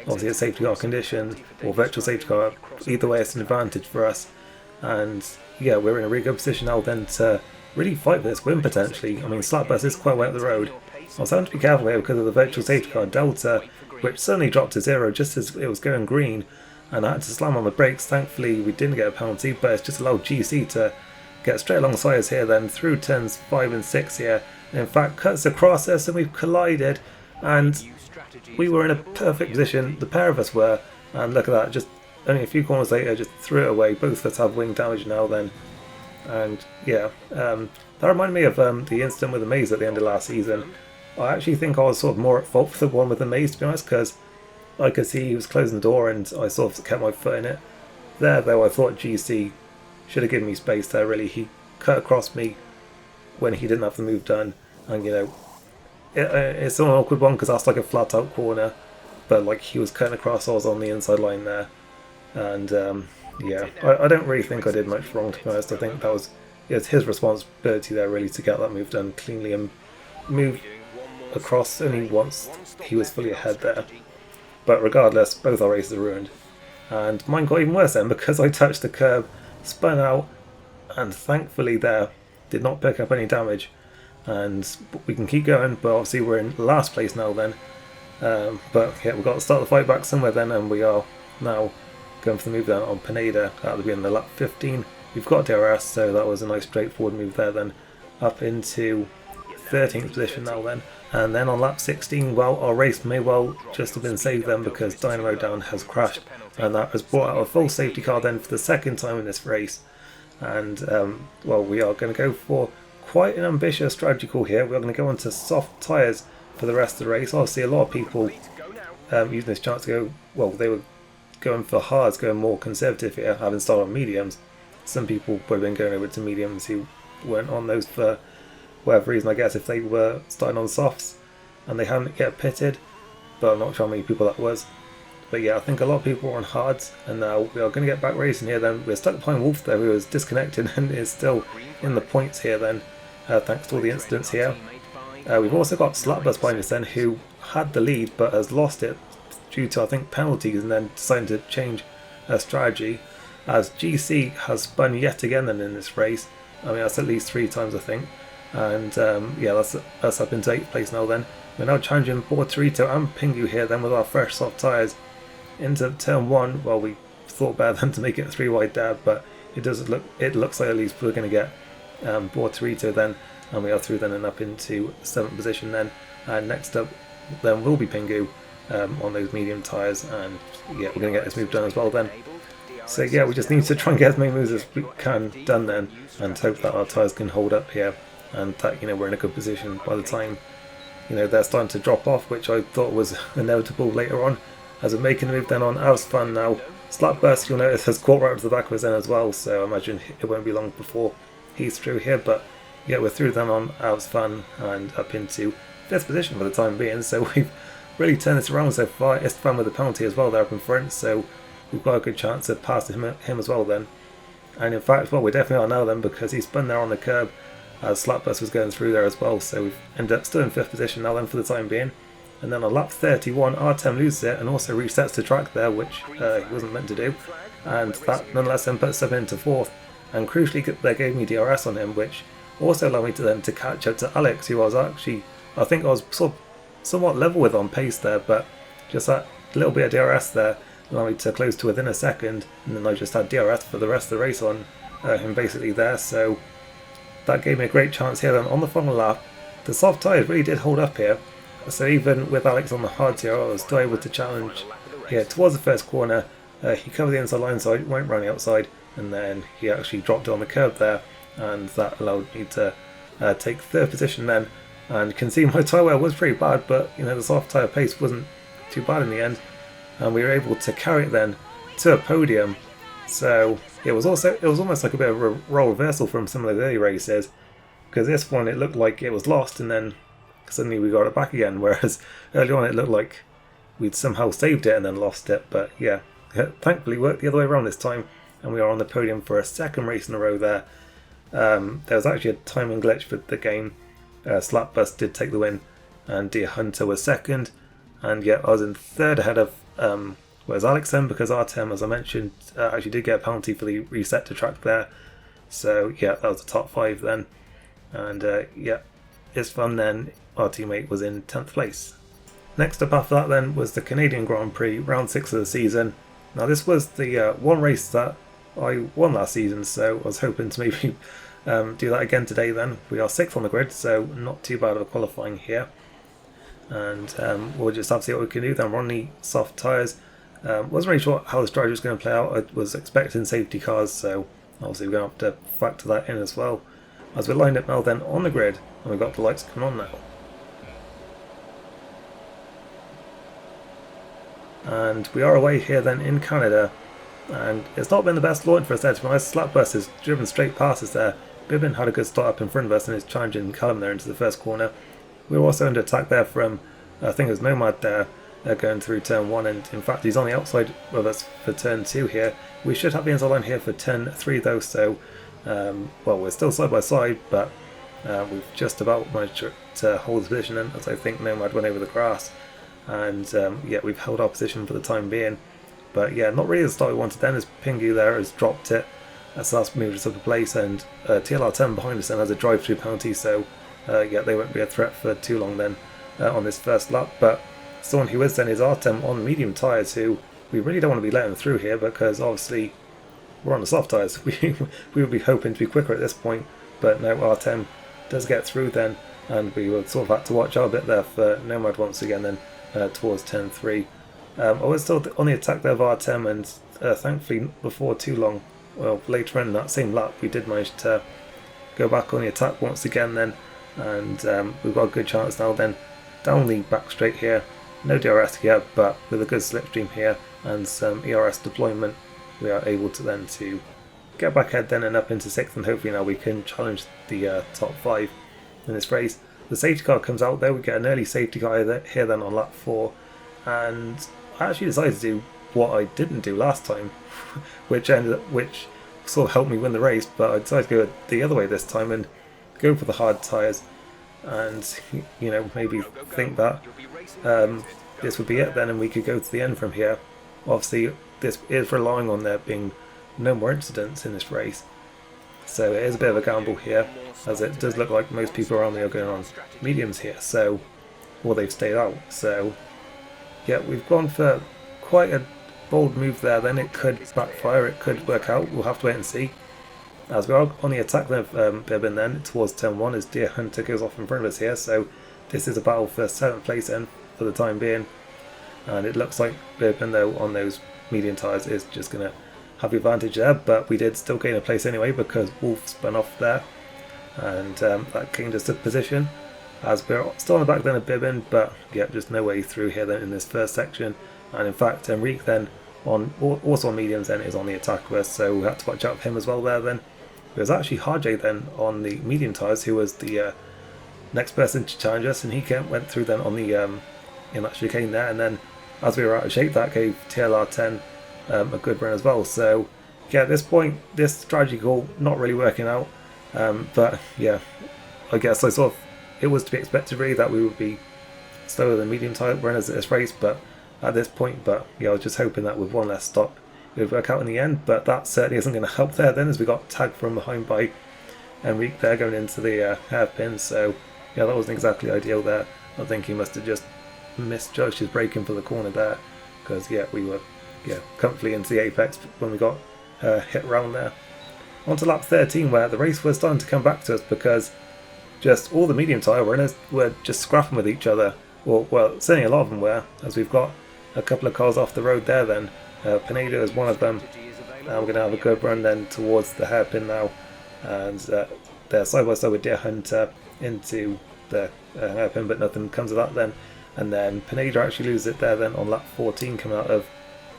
obviously a safety car condition or virtual safety car. Either way it's an advantage for us, and yeah, we're in a really good position now then to really fight for this win potentially. I mean, Slapbus is quite way up the road. I was having to be careful here because of the virtual safety car Delta, which suddenly dropped to 0 just as it was going green, and I had to slam on the brakes. Thankfully we didn't get a penalty, but it's just allowed GC to get straight alongside us here then through turns 5 and 6 here. In fact, cuts across us and we've collided, and we were in a perfect position, the pair of us were, and look at that, just only a few corners later just threw it away. Both of us have wing damage now then, and yeah, that reminded me of the incident with the maze at the end of last season. I actually think I was sort of more at fault for the one with the maze, to be honest, because I could see he was closing the door and I sort of kept my foot in it. There though, I thought GC should have given me space there really. He cut across me when he didn't have the move done, and you know, it's an awkward one because that's like a flat out corner, but like he was cutting across, I was on the inside line there, and yeah, I don't really think I did much wrong, to be honest. I think that was it's his responsibility there really to get that move done cleanly and move across only once he was fully ahead there. But regardless, both our races are ruined. And mine got even worse then because I touched the curb, spun out, and thankfully there did not pick up any damage. And we can keep going, but obviously we're in last place now then. But yeah, we've got to start the fight back somewhere then, and we are now going for the move down on Pineda. That'll be in the lap 15. We've got DRS, so that was a nice straightforward move there then. Up into 13th position now then. And then on lap 16, well, our race may well just have been saved then because Dynamo Down has crashed, and that has brought out a full safety car then for the second time in this race. And well, we are going to go for quite an ambitious strategy call here. We're going to go onto soft tyres for the rest of the race. Obviously, a lot of people using this chance to go, well, they were going for hards, going more conservative here, having started on mediums. Some people would have been going over to mediums who weren't on those for whatever reason, I guess, if they were starting on softs and they hadn't yet pitted, but I'm not sure how many people that was. But yeah, I think a lot of people were on hards, and now we are going to get back racing here then. We're stuck behind Wolf there, who was disconnected and is still in the points here then, thanks to all the incidents here. We've also got Slapbus behind us then, who had the lead but has lost it due to, I think, penalties, and then decided to change strategy, as GC has spun yet again then in this race. I mean, that's at least 3 times, I think. And yeah, that's up into 8th place now then. We're now challenging Portorito and Pingu here then with our fresh soft tyres into turn 1. Well, we thought better than to make it a 3 wide dab, but it looks like at least we're going to get Portorito then, and we are through then and up into 7th position then. And next up then will be Pingu on those medium tyres, and yeah, we're going to get this move done as well then. So yeah, we just need to try and get as many moves as we can done then, and hope that our tyres can hold up here, and that, you know, we're in a good position by the time, you know, they're starting to drop off, which I thought was inevitable later on. As we're making the move then on Ours Fun now, Slapburst, you'll notice, has caught right up to the back of us then as well, so I imagine it won't be long before he's through here. But yeah, we're through then on Ours Fun and up into 5th position for the time being, so we've really turned this around so far. Istvan with the penalty as well there up in front, so we've got a good chance of passing him as well then. And in fact, well, we definitely are now then, because he spun there on the curb as Slapbus was going through there as well, so we've ended up still in 5th position now then for the time being. And then on lap 31, Artem loses it and also resets the track there, which he wasn't meant to do, and that nonetheless then puts him into 4th. And crucially, they gave me DRS on him, which also allowed me to then to catch up to Alex, who I was actually, I think I was somewhat level with on pace there, but just that little bit of DRS there allowed me to close to within a second, and then I just had DRS for the rest of the race on him basically there, so that gave me a great chance here. Then on the final lap, the soft tyres really did hold up here, so even with Alex on the hards here, I was still able to challenge here towards the first corner. He covered the inside line, so I went round the outside, and then he actually dropped it on the curb there, and that allowed me to take 3rd position then. And you can see my tyre wear was pretty bad, but you know, the soft tyre pace wasn't too bad in the end, and we were able to carry it then to a podium. So it was almost like a bit of a role reversal from some of the early races, because this one it looked like it was lost and then suddenly we got it back again, whereas early on it looked like we'd somehow saved it and then lost it. But yeah, thankfully it worked the other way around this time, and we are on the podium for a 2nd race in a row there. There was actually a timing glitch for the game. Slapbus did take the win and Deer Hunter was 2nd, and yeah, I was in 3rd ahead of whereas Alex then, because Artem, as I mentioned, actually did get a penalty for the reset to track there. So yeah, that was the top 5 then. And yeah, it's fun then, our teammate was in 10th place. Next up after that then was the Canadian Grand Prix, round 6 of the season. Now this was the one race that I won last season, so I was hoping to maybe do that again today then. We are 6th on the grid, so not too bad of a qualifying here. And we'll just have to see what we can do then. We're on the soft tyres. Wasn't really sure how the strategy was going to play out. I was expecting safety cars, so obviously we're going to have to factor that in as well. As we're lined up now then on the grid, and we've got the lights coming on now. And we are away here then in Canada, and it's not been the best launch for us there, to be honest. Slapbus has driven straight past us there. Bibbin had a good start up in front of us and is challenging Callum there into the first corner. We were also under attack there from, I think it was Nomad there, going through turn 1, and in fact he's on the outside of us for turn 2 here. We should have the inside line here for turn 3 though, so Well, we're still side by side, but we've just about managed to hold the position, and as I think Nomad went over the grass, and yeah, we've held our position for the time being. But yeah, not really the start we wanted then, as Pingu there has dropped it, so that's moved us up a place, and TLR10 behind us then has a drive-through penalty, so yeah, they won't be a threat for too long then on this first lap. But someone who is then is Artem on medium tyres, who we really don't want to be letting through here, because obviously we're on the soft tyres. We would be hoping to be quicker at this point, but no, Artem does get through then, and we would sort of have to watch out a bit there for Nomad once again then towards turn 3. I was still on the attack there of Artem, and thankfully before too long, well, later on in that same lap, we did manage to go back on the attack once again then, and we've got a good chance now then down the back straight here. No DRS here, but with a good slipstream here and some ERS deployment, we are able to then to get back ahead then and up into 6th, and hopefully now we can challenge the top 5 in this race. The safety car comes out there, we get an early safety car here then on lap 4, and I actually decided to do what I didn't do last time, which sort of helped me win the race, but I decided to go the other way this time and go for the hard tyres, and you know, maybe think that this would be it then and we could go to the end from here. Obviously this is relying on there being no more incidents in this race, so it is a bit of a gamble here, as it does look like most people around me are going on mediums here, so, or they've stayed out. So yeah, we've gone for quite a bold move there then. It could backfire, it could work out, we'll have to wait and see. As we are on the attack then of Bibbin then towards turn 1 as Deer Hunter goes off in front of us here, so this is a battle for 7th place then for the time being, and it looks like Bibbin though on those medium tyres is just going to have the advantage there, but we did still gain a place anyway because Wolf spun off there, and that gained us a position as we're still on the back then of Bibbin, but yeah, just no way through here then in this first section. And in fact Enrique then on also on mediums then is on the attack with us, so we had to watch out for him as well there then. It was actually Harjay then on the medium tyres who was the next person to challenge us, and he went through then on the in that chicane there, and then as we were out of shape that gave TLR10 a good run as well. So yeah, at this point this strategy call not really working out, but yeah, I guess it was to be expected really that we would be slower than medium tyre runners at this race, but at this point, but yeah, I was just hoping that with one less stop it would work out in the end, but that certainly isn't going to help there then, as we got tagged from behind by Enrique there going into the hairpin. So yeah, that wasn't exactly ideal there. I think he must have just misjudged his braking for the corner there, because yeah, we were comfortably into the apex when we got hit round there. On to lap 13, where the race was starting to come back to us, because just all the medium tyre runners were just scrapping with each other, or well, certainly a lot of them were, as we've got a couple of cars off the road there then. Pinedo is one of them, and we're going to have a good run then towards the hairpin now, and they're side by side with Deer Hunter into the hairpin, but nothing comes of that then. And then Pinedo actually loses it there then on lap 14, coming out of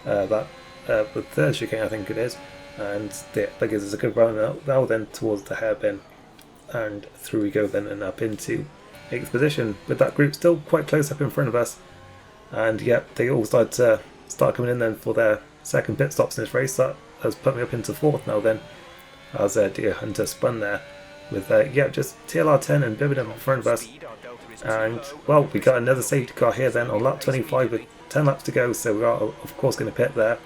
the third chicane I think it is, and that gives us a good run now then towards the hairpin, and through we go then and up into 8th position, with that group still quite close up in front of us. And yeah, they all start coming in then for their second pit stops in this race. That has put me up into 4th now then, as Deer Hunter spun there with just TLR10 and Bibbin in front of us. And well, we got another safety car here then on lap 25 with 10 laps to go, so we are of course going to pit there.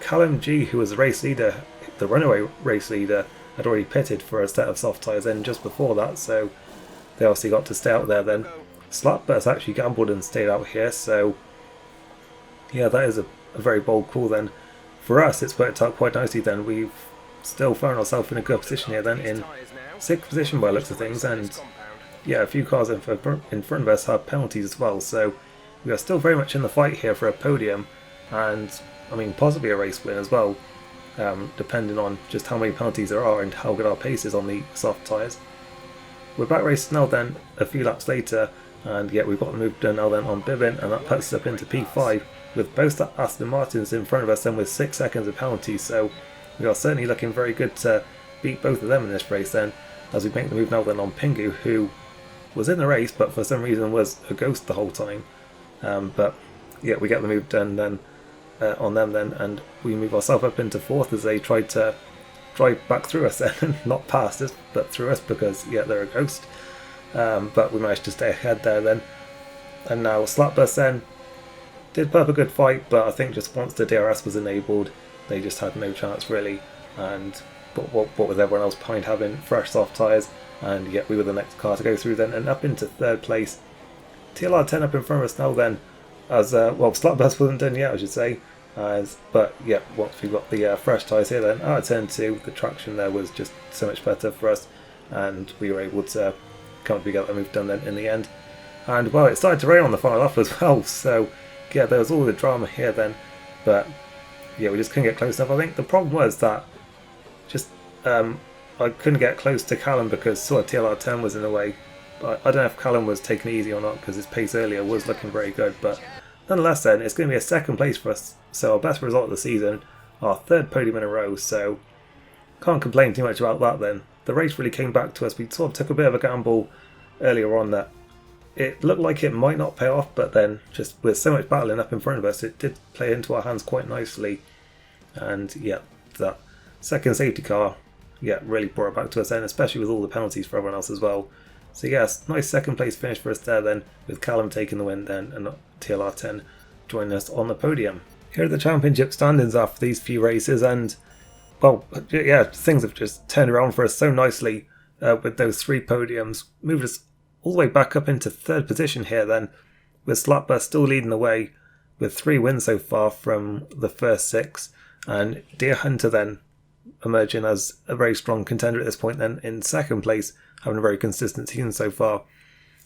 Callum G, who was the race leader, the runaway race leader, had already pitted for a set of soft tyres then just before that, so they obviously got to stay out there then. Slapburst actually gambled and stayed out here, so yeah, that is a very bold call then. For us, it's worked out quite nicely then. We've still found ourselves in a good position here then, in 6th position by the looks of things, and yeah, a few cars in front of us have penalties as well, so we are still very much in the fight here for a podium, and I mean possibly a race win as well, depending on just how many penalties there are and how good our pace is on the soft tyres. We're back racing now then a few laps later, and yeah, we've got the move done now then on Bibbin, and that puts us up into P5 with both Aston Martins in front of us then with 6 seconds of penalty, so we are certainly looking very good to beat both of them in this race then, as we make the move now then on Pingu, who was in the race but for some reason was a ghost the whole time. But yeah, we get the move done then on them then, and we move ourselves up into 4th as they tried to drive back through us then, not past us, but through us, because yeah, they're a ghost. But we managed to stay ahead there then. And now Slapbus then did put up a good fight, but I think just once the DRS was enabled, they just had no chance really. And what with everyone else behind having fresh soft tyres, and yet we were the next car to go through then, and up into third place. TLR10 up in front of us now then, as well, Slapbus wasn't done yet, I should say. But yeah, once we got the fresh tyres here then, out of turn 2, the traction there was just so much better for us, and we were able to come together and we've done then in the end. And well, it started to rain on the final lap as well, so yeah, there was all the drama here then, but yeah, we just couldn't get close enough. I think the problem was that just I couldn't get close to Callum because sort of TLR10 was in the way. But I don't know if Callum was taking it easy or not, because his pace earlier was looking very good, but nonetheless then, it's going to be a second place for us, so our best result of the season, our third podium in a row, so can't complain too much about that then. The race really came back to us. We sort of took a bit of a gamble earlier on that it looked like it might not pay off, but then just with so much battling up in front of us, it did play into our hands quite nicely. And yeah, that second safety car, yeah, really brought it back to us then, especially with all the penalties for everyone else as well. So yes, nice second place finish for us there then, with Callum taking the win then, and TLR10 joining us on the podium. Here are the championship standings after these few races, and well, yeah, things have just turned around for us so nicely with those 3 podiums, moved us all the way back up into third position here then, with Slapbus still leading the way with 3 wins so far from the first 6, and Deer Hunter then emerging as a very strong contender at this point then in second place, having a very consistent season so far.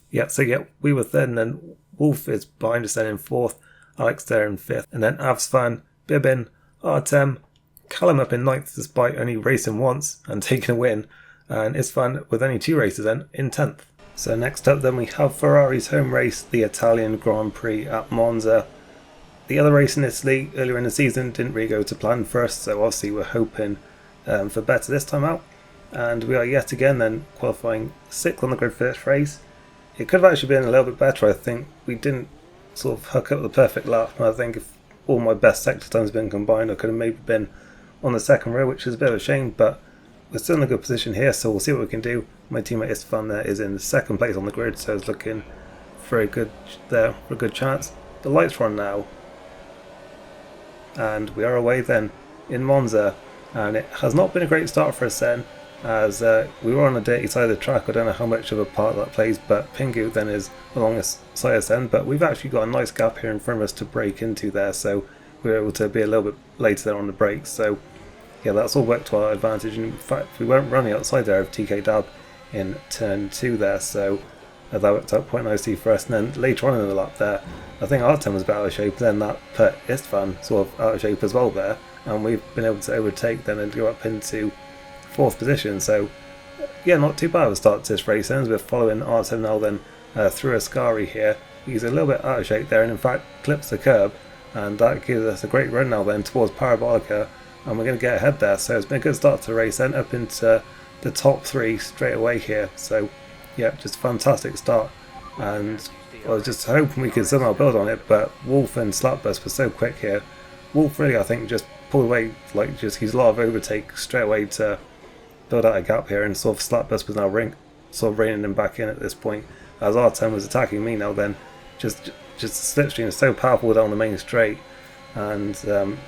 Yeah, so yeah, we were third, and then Wolf is behind us then in fourth, Alex there in fifth, and then Avsvan, Bibin, Artem, Callum up in ninth despite only racing once and taking a win, and Isfan with only 2 races then in 10th. So next up then we have Ferrari's home race, the Italian Grand Prix at Monza. The other race in Italy earlier in the season didn't really go to plan for us, so obviously we're hoping for better this time out. And we are yet again then qualifying 6th on the grid for this race. It could have actually been a little bit better, I think. We didn't sort of hook up the perfect lap, and I think if all my best sector times had been combined, I could have maybe been on the second row, which is a bit of a shame, but we're still in a good position here, so we'll see what we can do. My teammate Istvan there is in second place on the grid, so it's looking very good there for a good chance. The lights are on now, and we are away then in Monza, and it has not been a great start for us then, as we were on the dirty side of the track. I don't know how much of a part that plays, but Pingu then is along the side of us then, but we've actually got a nice gap here in front of us to brake into there, so we were able to be a little bit later there on the brakes, so yeah, that's all worked to our advantage. In fact, we weren't running outside there of TK Dab in turn 2 there, so that worked out quite nicely for us. And then later on in the lap there, I think Artem was a bit out of shape, then that put Istvan sort of out of shape as well there, and we've been able to overtake then and go up into 4th position. So yeah, not too bad of a start to this race then, as we're following Artem now then through Ascari here. He's a little bit out of shape there, and in fact clips the curb, and that gives us a great run now then towards Parabolica, and we're going to get ahead there. So it's been a good start to the race then, up into the top 3 straight away here. So yeah, just a fantastic start, and I was just hoping we could somehow build on it, but Wolf and Slapbus were so quick here. Wolf really, I think, just pulled away, like just used a lot of overtake straight away to build out a gap here, and sort of Slapbus was now reining him back in at this point, as Artem was attacking me now then. Just the slipstream is so powerful down the main straight, and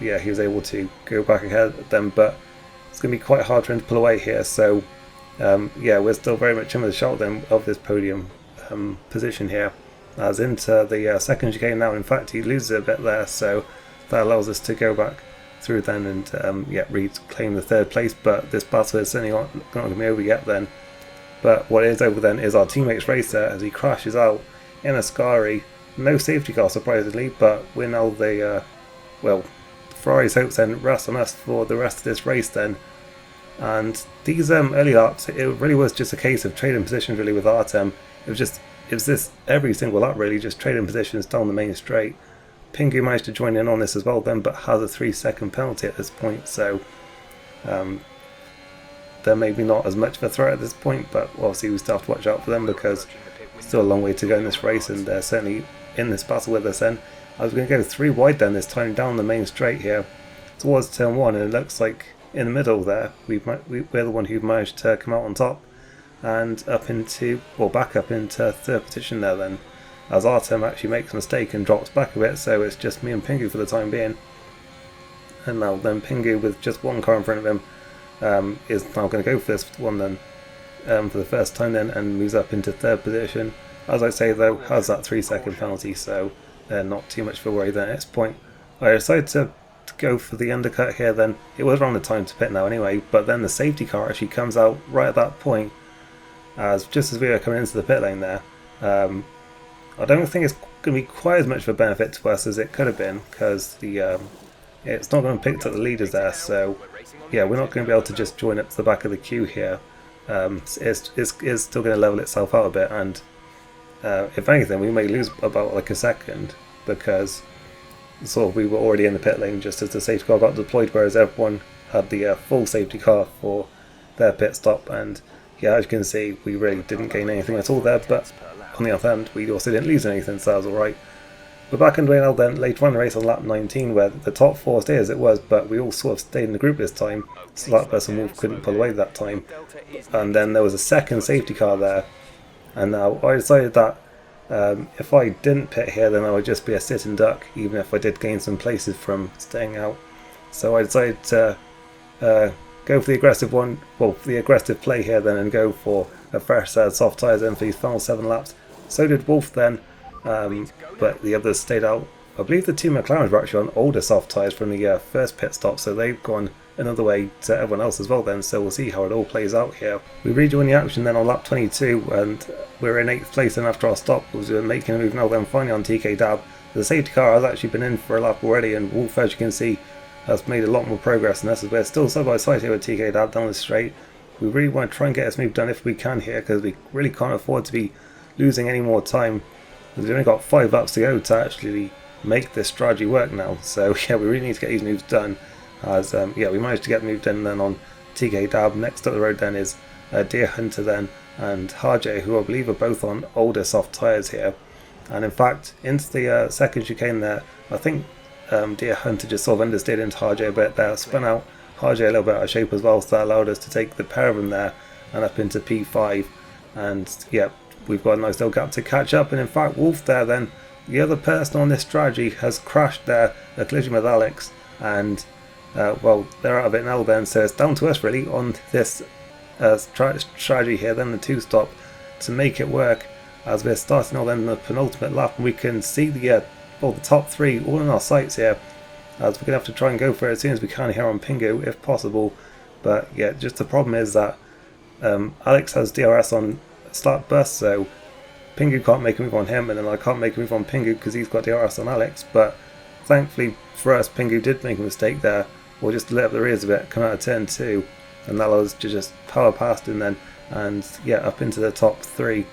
yeah, he was able to go back ahead of them, but it's going to be quite hard for him to pull away here. So yeah, we're still very much in with the shot then of this podium position here, as into the second chicane now. In fact, he loses a bit there, so that allows us to go back through then and yeah, reclaim the 3rd place. But this battle is certainly not going to be over yet then. But what is over then is our teammate's race there, as he crashes out in Ascari. No safety car surprisingly, but we're now the well, Ferrari's hopes then rest on us for the rest of this race then. And these early laps, it really was just a case of trading positions really with Artem. It was this every single lap really, just trading positions down the main straight. Pingu managed to join in on this as well then, but has a 3-second penalty at this point, so they're maybe not as much of a threat at this point, but obviously we still have to watch out for them, because still a long way to go in this race, and they're certainly in this battle with us then. I was going to go 3 wide then this time down the main straight here towards turn 1, and it looks like in the middle there, we're the one who managed to come out on top and back up into third position there then, as Artem actually makes a mistake and drops back a bit, so it's just me and Pingu for the time being. And now then Pingu, with just one car in front of him, is now going to go for this one then, for the first time then, and moves up into third position. As I say though, has that 3-second penalty, so not too much of a worry then. At this point I decided to go for the undercut here then. It was around the time to pit now anyway, but then the safety car actually comes out right at that point, just as we were coming into the pit lane there. I don't think it's going to be quite as much of a benefit to us as it could have been, because it's not going to pick up the leaders there, so yeah, we're not going to be able to just join up to the back of the queue here. It's still going to level itself out a bit, and if anything we may lose about like a second, because sort of we were already in the pit lane just as the safety car got deployed, whereas everyone had the full safety car for their pit stop. And yeah, as you can see, we really didn't gain anything at all there, but on the other hand we also didn't lose anything, so that was alright. We're back underway now then, later on in the race on lap 19, where the top 4 stayed as it was, but we all sort of stayed in the group this time. Slapbus and Wolf couldn't pull away that time, and then there was a second safety car there, and now I decided that if I didn't pit here, then I would just be a sit and duck, even if I did gain some places from staying out. So I decided to go for the aggressive one, well, the aggressive play here then, and go for a fresh set of soft tyres then for these final 7 laps. So did Wolf then, but the others stayed out. I believe the 2 McLarens were actually on older soft tyres from the first pit stop, so they've gone another way to everyone else as well then, so we'll see how it all plays out here. We rejoin the action then on lap 22, and we're in 8th place then after our stop, because we're making a move now then finally on TK Dab. The safety car has actually been in for a lap already, and Wolf, as you can see, has made a lot more progress than us, as we're still side by side here with TK Dab down the straight. We really want to try and get this move done if we can here, because we really can't afford to be losing any more time. We've only got 5 laps to go to actually make this strategy work now, so yeah, we really need to get these moves done. As yeah, we managed to get moved in then on TK Dab. Next up the road then is Deer Hunter then and Harjay, who I believe are both on older soft tyres here. And in fact, into the second chicane there, I think Deer Hunter just sort of understeered into Harjay a bit there, spun out Harjay a little bit out of shape as well, so that allowed us to take the pair of them there and up into P5. And yeah, we've got a nice little gap to catch up. And in fact, Wolf there then, the other person on this strategy, has crashed there, a collision with Alex, and well, they're out of it now then, so it's down to us really on this strategy here then, the 2-stop, to make it work, as we're starting now then the penultimate lap, and we can see the top 3 all in our sights here, as we're going to have to try and go for it as soon as we can here on Pingu if possible. But yeah, just the problem is that Alex has DRS on Slapbus, so Pingu can't make a move on him, and then I can't make a move on Pingu because he's got DRS on Alex. But thankfully for us, Pingu did make a mistake there, or just lit up the rears a bit, come out of turn 2, and that allowed us to just power past him then, and yeah, up into the top 3.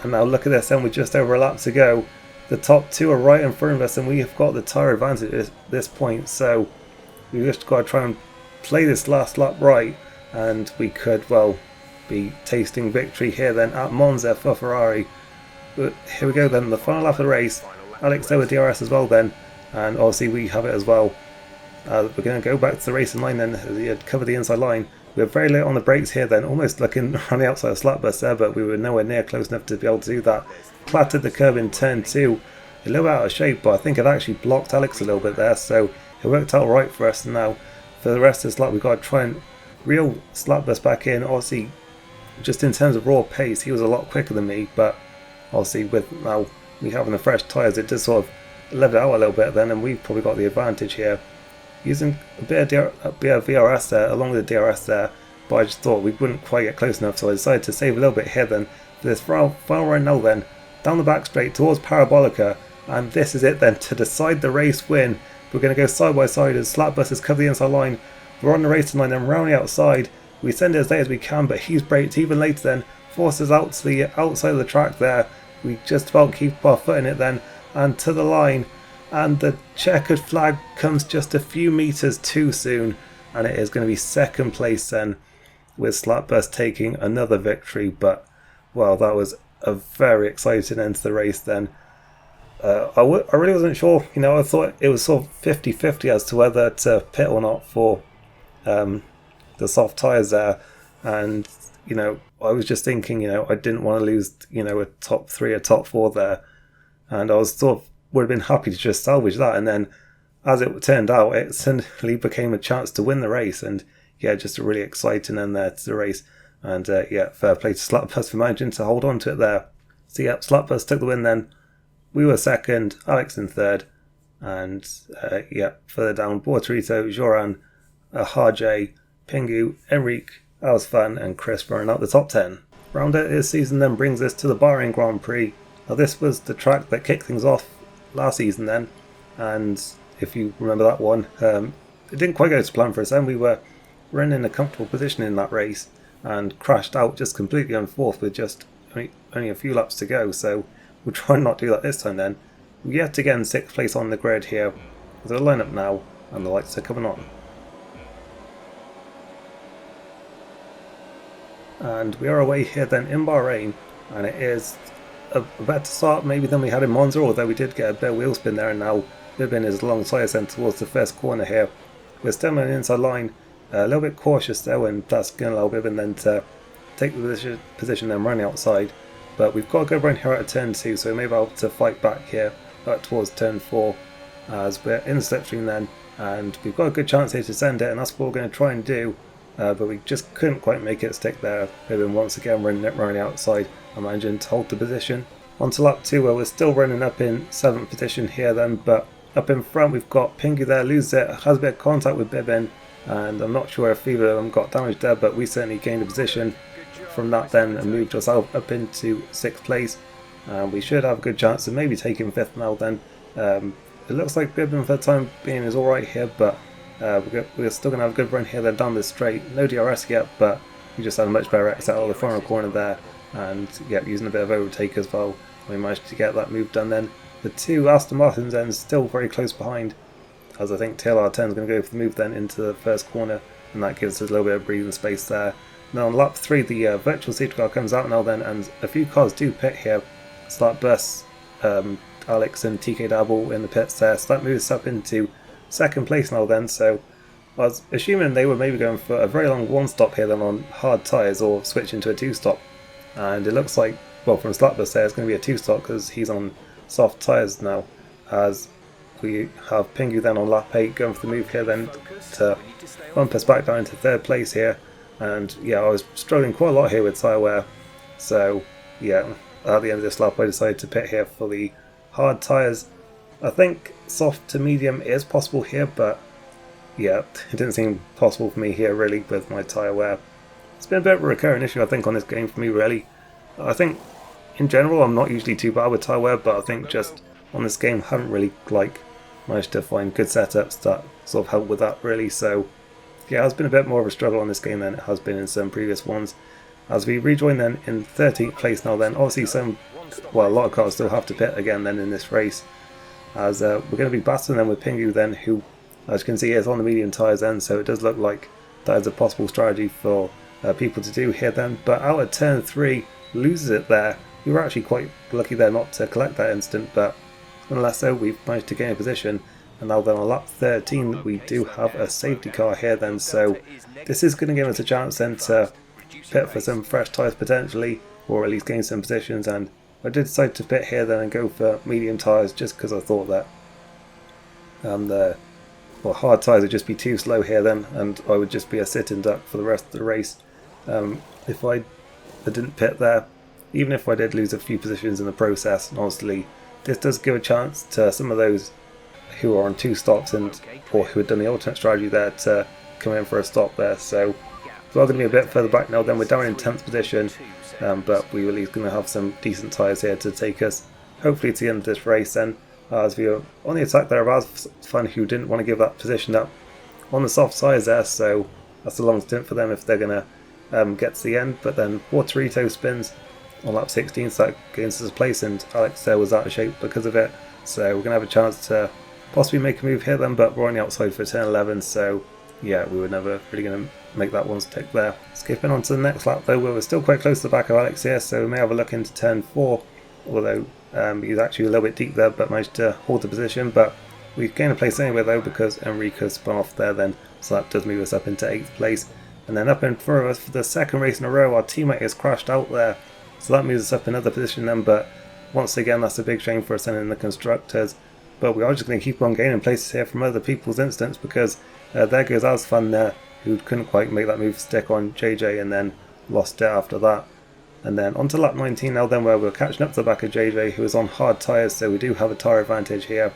And now look at this, then with just over a lap to go, the top 2 are right in front of us, and we have got the tyre advantage at this point, so we've just got to try and play this last lap right, and we could, well, be tasting victory here then at Monza for Ferrari. But here we go then, the final lap of the race. Alex there with DRS as well then, and obviously we have it as well. We're going to go back to the racing line then, as he had covered the inside line. We were very late on the brakes here then, almost looking around the outside of Slapbus there, but we were nowhere near close enough to be able to do that. Clattered the curb in turn 2, a little out of shape, but I think it actually blocked Alex a little bit there, so it worked out right for us. Now for the rest of this lap we've got to try and reel Slapbus back in. Obviously, just in terms of raw pace, he was a lot quicker than me, but obviously with now we having the fresh tyres, it does sort of level it out a little bit then, and we've probably got the advantage here. Using a bit of VRS there, along with the DRS there, but I just thought we wouldn't quite get close enough, so I decided to save a little bit here then for this final run now then, down the back straight towards Parabolica, and this is it then to decide the race win. We're going to go side by side as Slapbus has covered the inside line. We're on the racing line then, round the outside. We send it as late as we can, but he's braked even later then, forces us out to the outside of the track there. We just about keep our foot in it then, and to the line. And the checkered flag comes just a few meters too soon, and it is going to be second place then, with Slapbus taking another victory. But well, that was a very exciting end to the race then. I really wasn't sure, I thought it was sort of 50-50 as to whether to pit or not for the soft tyres there, and I was just thinking, I didn't want to lose, a top 3 or top 4 there, and I was would have been happy to just salvage that, and then as it turned out, it suddenly became a chance to win the race, and just a really exciting end there to the race, and fair play to Slapbus for managing to hold on to it there. So Slapbus took the win then. We were second, Alex in third, and further down, Bortorito, Joran, Harjay, Pingu, Enrique, Alsfan and Chris running out the top 10. Round out this season then brings us to the Bahrain Grand Prix. Now this was the track that kicked things off last season then, and if you remember that one, it didn't quite go to plan for us then. We were running in a comfortable position in that race and crashed out just completely on fourth with just only a few laps to go, so we'll try and not do that this time then. Yet again 6th place on the grid here with the lineup now, and the lights are coming on. And we are away here then in Bahrain, and it is a better start maybe than we had in Monza, although we did get a bit of wheel spin there, and now Bibin is alongside us then towards the first corner here. We're still on the inside line, a little bit cautious though, and that's going to allow Bibin then to take the position then running outside. But we've got a good run here at a turn 2, so we may be able to fight back here towards turn 4 as we're in the slipstream then, and we've got a good chance here to send it, and that's what we're going to try and do. But we just couldn't quite make it stick there. Bibin once again running outside and managing to hold the position. On to lap 2 where we're still running up in 7th position here then, but up in front we've got Pingu there, loses it, has a bit of contact with Bibin, and I'm not sure if either of them got damaged there, but we certainly gained a position from that then and moved ourselves up into 6th place. And we should have a good chance of maybe taking 5th now then. It looks like Bibin for the time being is alright here, but we're still going to have a good run here then down the straight. No DRS yet, but we just had a much better exit out of the final corner there, and using a bit of overtake as well, we managed to get that move done then. The 2 Aston Martins then still very close behind, as I think TLR10 is going to go for the move then into the first corner, and that gives us a little bit of breathing space there. Now on lap 3 the virtual safety car comes out now then, and a few cars do pit here. Slapbus, Alex and TK Dabble in the pits there, so that moves up into 2nd place now then, so I was assuming they were maybe going for a very long 1-stop here then on hard tyres, or switch into a 2-stop, and it looks like, well, from Slapbus there it's going to be a 2-stop because he's on soft tyres now, as we have Pingu then on lap 8 going for the move here then to bump us back down into 3rd place here. And I was struggling quite a lot here with tyre wear, so at the end of this lap I decided to pit here for the hard tyres. I think soft to medium is possible here, but it didn't seem possible for me here really with my tyre wear. It's been a bit of a recurring issue I think on this game for me really. I think in general I'm not usually too bad with tyre wear, but I think just on this game I haven't really managed to find good setups that sort of help with that really, so it's been a bit more of a struggle on this game than it has been in some previous ones. As we rejoin then in 13th place now then, obviously a lot of cars still have to pit again then in this race, as we're going to be battling then with Pingu then, who as you can see is on the medium tyres then, so it does look like that is a possible strategy for people to do here then. But out at turn 3 loses it there. We were actually quite lucky there not to collect that instant, but nonetheless so we've managed to gain a position. And now then on lap 13 we do have a safety car here then, so this is going to give us a chance then to pit for some fresh tyres potentially, or at least gain some positions. And I did decide to pit here then and go for medium tyres just because I thought that the hard tyres would just be too slow here then, and I would just be a sitting duck for the rest of the race if I didn't pit there, even if I did lose a few positions in the process. And honestly this does give a chance to some of those who are on 2 stops or who had done the alternate strategy there to come in for a stop there. So we're going to be a bit further back now then. We're down in 10th position, but we're at least going to have some decent tyres here to take us hopefully to the end of this race then, as we are on the attack there of Asfan, who didn't want to give that position up on the soft tyres there, so that's a long stint for them if they're going to get to the end. But then Bortorito spins on lap 16, so that gains us a place, and Alex there was out of shape because of it, so we're going to have a chance to possibly make a move here then, but we're on the outside for turn 11, so we were never really going to make that one stick there. Skipping on to the next lap though, where we're still quite close to the back of Alex here, so we may have a look into turn 4, although he's actually a little bit deep there but managed to hold the position. But we've gained a place anyway though, because Enrique spun off there then so that does move us up into 8th place. And then up in front of us for the second race in a row, our teammate has crashed out there, so that moves us up another position then. But once again, that's a big shame for us in the constructors. But we are just going to keep on gaining places here from other people's instance, because there goes Asfan there, who couldn't quite make that move stick on JJ and then lost it after that. And then onto lap 19 now then, where we're catching up to the back of JJ, who is on hard tyres, so we do have a tyre advantage here.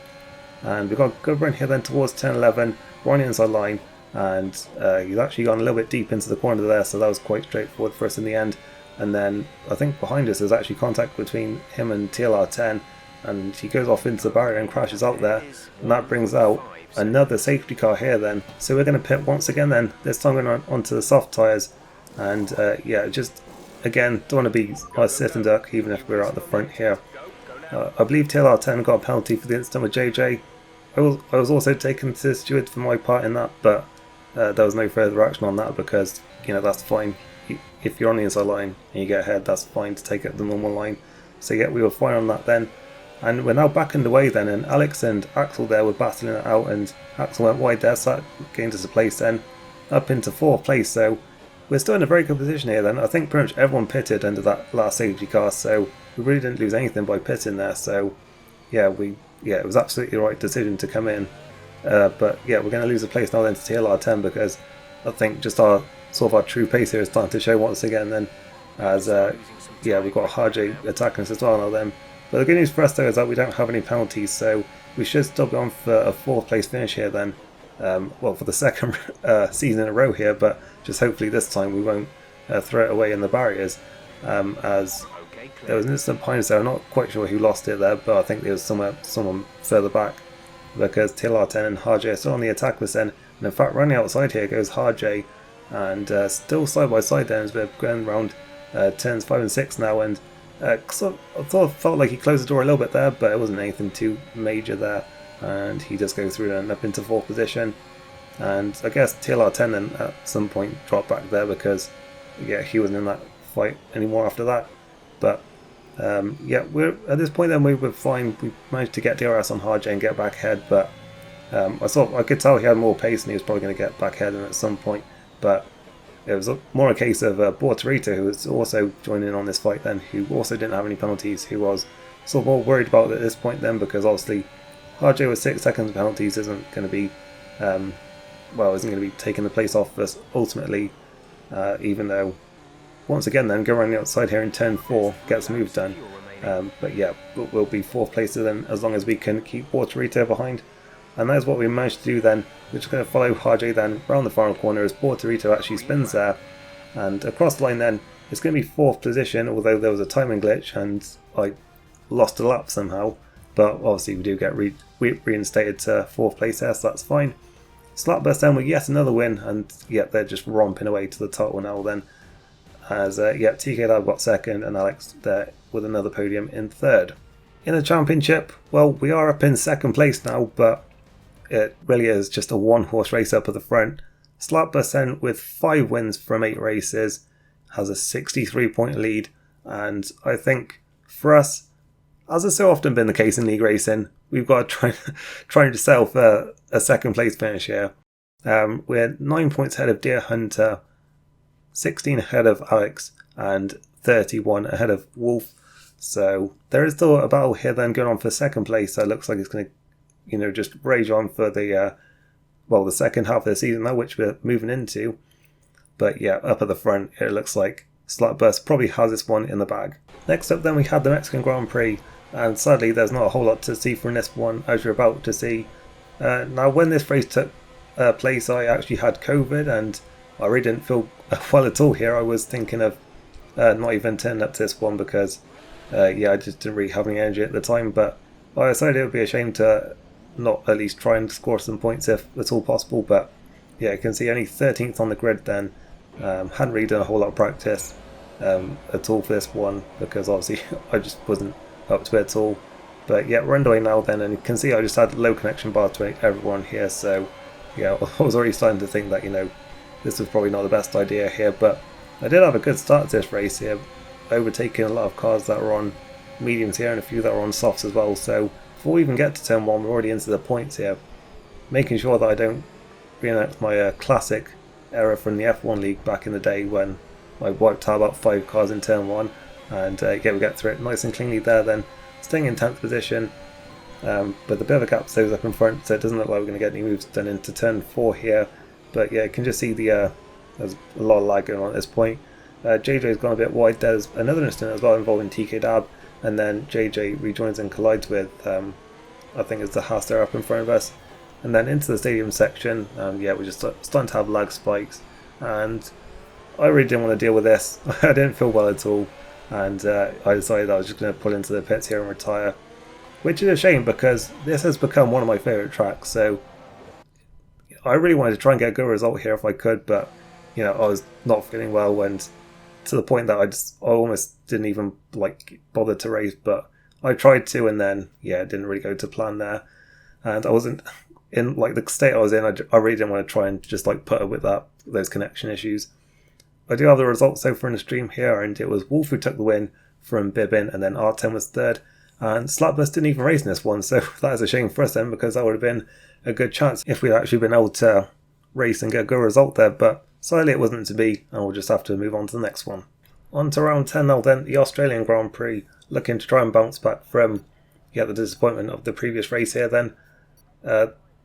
And we've got a good run here then towards 10-11, we're on the inside line, and he's actually gone a little bit deep into the corner there, so that was quite straightforward for us in the end. And then I think behind us there's actually contact between him and TLR10, and he goes off into the barrier and crashes out there, and that brings out another safety car here then. So we're going to pit once again then, this time going onto the soft tyres, and yeah, just again, don't want to be a sit and duck even if we're at the front here. I believe TLR10 got a penalty for the incident with JJ. I was also taken to steward for my part in that, but there was no further action on that, because you know, that's fine. If you're on the inside line and you get ahead, that's fine to take it the normal line. So yeah, we were fine on that then. And we're now back underway then, and Alex and Axel there were battling it out, and Axel went wide there, so that gained us a place then, up into 4th place. So we're still in a very good position here then. I think pretty much everyone pitted under that last safety car, so we really didn't lose anything by pitting there. So yeah, it was absolutely the right decision to come in. But yeah, we're going to lose a place now then to TLR10, because I think just our true pace here is starting to show once again then, as yeah, we've got Harjay attacking us as well now then. But the good news for us though is that we don't have any penalties, so we should still be on for a 4th place finish here then. Well, for the second season in a row here, but just hopefully this time we won't throw it away in the barriers, as there was an incident behind us there. I'm not quite sure who lost it there, but I think there was someone further back, because TLR10 and Harjay are still on the attack with then. And in fact, running outside here goes Harjay, and still side by side then as we're going around turns 5 and 6 now, and I felt like he closed the door a little bit there, but it wasn't anything too major there, and he just goes through and up into 4th position. And I guess TLR10 then at some point dropped back there, because yeah, he wasn't in that fight anymore after that. But yeah, we're at this point then we were fine. We managed to get DRS on Harjay and get back ahead, but I could tell he had more pace and he was probably going to get back ahead at some point. But it was more a case of Bortorito, who was also joining in on this fight then, who also didn't have any penalties, who was sort of more worried about it at this point then, because obviously Harjay with 6 seconds of penalties isn't going to be taking the place off us ultimately, even though once again then go around the outside here in turn 4, get some moves done. But yeah, we'll be 4th place then as long as we can keep Bortorito behind. And that is what we managed to do then. We're just going to follow Harjay then around the final corner as Bortorito actually spins there. And across the line then, it's going to be 4th position, although there was a timing glitch and I lost a lap somehow. But obviously we do get reinstated to 4th place there, so that's fine. Slapburst then with yet another win, and yeah, they're just romping away to the title now then. As yeah, TK Lab got 2nd and Alex there with another podium in 3rd. In the championship, well, we are up in 2nd place now, but it really is just a 1-horse race up at the front. Slapburst then with 5 wins from 8 races has a 63-point lead, and I think for us, as has so often been the case in league racing, we've got to try to settle for a 2nd place finish here. We're 9 points ahead of Deer Hunter, 16 ahead of Alex, and 31 ahead of Wolf. So there is still a battle here then going on for 2nd place. So it looks like it's going to, just rage on for the the second half of the season now, which we're moving into. But yeah, up at the front, it looks like Slapburst probably has this one in the bag. Next up then we had the Mexican Grand Prix, and sadly there's not a whole lot to see from this one, as you're about to see. Now when this race took place, I actually had COVID and I really didn't feel well at all here. I was thinking of not even turning up to this one because I just didn't really have any energy at the time, but I decided it would be a shame to not at least try and score some points if at all possible. But yeah, you can see only 13th on the grid then. Hadn't really done a whole lot of practice at all for this one, because obviously I just wasn't up to it at all. But yeah, we're underway now then, and you can see I just had low connection bar to everyone here, so yeah, I was already starting to think that this was probably not the best idea here. But I did have a good start to this race here, overtaking a lot of cars that were on mediums here and a few that were on softs as well. So before we even get to turn 1, we're already into the points here, making sure that I don't reenact my classic error from the F1 League back in the day when I wiped out about 5 cars in turn 1, and yeah, we get through it nice and cleanly there then, staying in 10th position, with a bit of a gap stays up in front, so it doesn't look like we're going to get any moves done into turn 4 here. But yeah, you can just see there's a lot of lag going on at this point. JJ's gone a bit wide. There's another incident as well involving TK Dab, and then JJ rejoins and collides with, I think it's the Haas there up in front of us. And then into the stadium section, yeah, we're just starting to have lag spikes, and I really didn't want to deal with this. I didn't feel well at all, and I decided I was just going to pull into the pits here and retire, which is a shame because this has become one of my favourite tracks. So I really wanted to try and get a good result here if I could, but you know, I was not feeling well, and to the point that I almost didn't even like bother to race. But I tried to, and then yeah, it didn't really go to plan there, and I wasn't in like the state I was in. I really didn't want to try and just like put up with those connection issues. I do have the results so far in the stream here, and it was Wolf who took the win from Bibbin, and then R10 was third, and Slapbus didn't even race in this one, so that is a shame for us then, because that would have been a good chance if we'd actually been able to race and get a good result there, but sadly it wasn't to be, and we'll just have to move on to the next one. On to round 10 now then, the Australian Grand Prix, looking to try and bounce back from the disappointment of the previous race here then.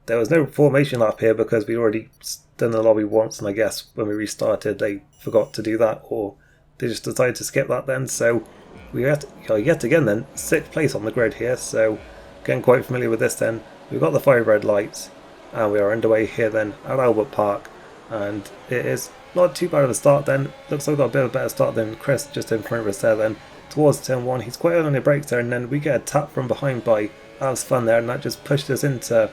There was no formation lap here because we'd already done the lobby once, and I guess when we restarted they forgot to do that, or they just decided to skip that then, so we are yet again then 6th place on the grid here, so getting quite familiar with this then. We've got the 5 red lights, and we are underway here then at Albert Park, and it is not too bad of a start then. Looks like we've got a bit of a better start than Chris just in front of us there then. Towards turn 1, he's quite early on the brakes there, and then we get a tap from behind by Alex Fun there, and that just pushed us into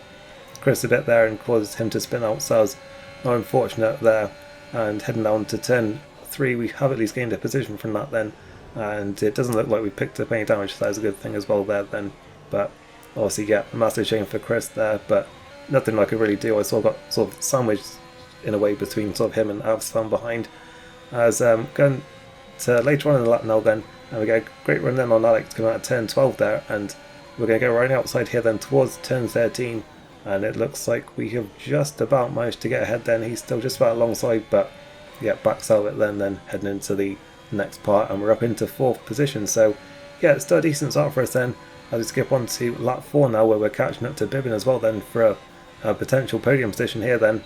Chris a bit there and caused him to spin out, so that was not unfortunate there. And heading down to turn 3, we have at least gained a position from that then, and it doesn't look like we picked up any damage, so that's a good thing as well there then. But obviously, yeah, a massive shame for Chris there, but nothing I could really do. I sort of got sort of sandwiched in a way between sort of him and Alex Fun behind. As going to later on in the lap now then, and we get a great run then on Alex coming out of turn 12 there, and we're going to go right outside here then towards turn 13, and it looks like we have just about managed to get ahead then. He's still just about alongside, but yeah, backs out of it then heading into the next part, and we're up into 4th position, so yeah, it's still a decent start for us then. As we skip on to lap 4 now, where we're catching up to Bibbin as well then for a potential podium position here then,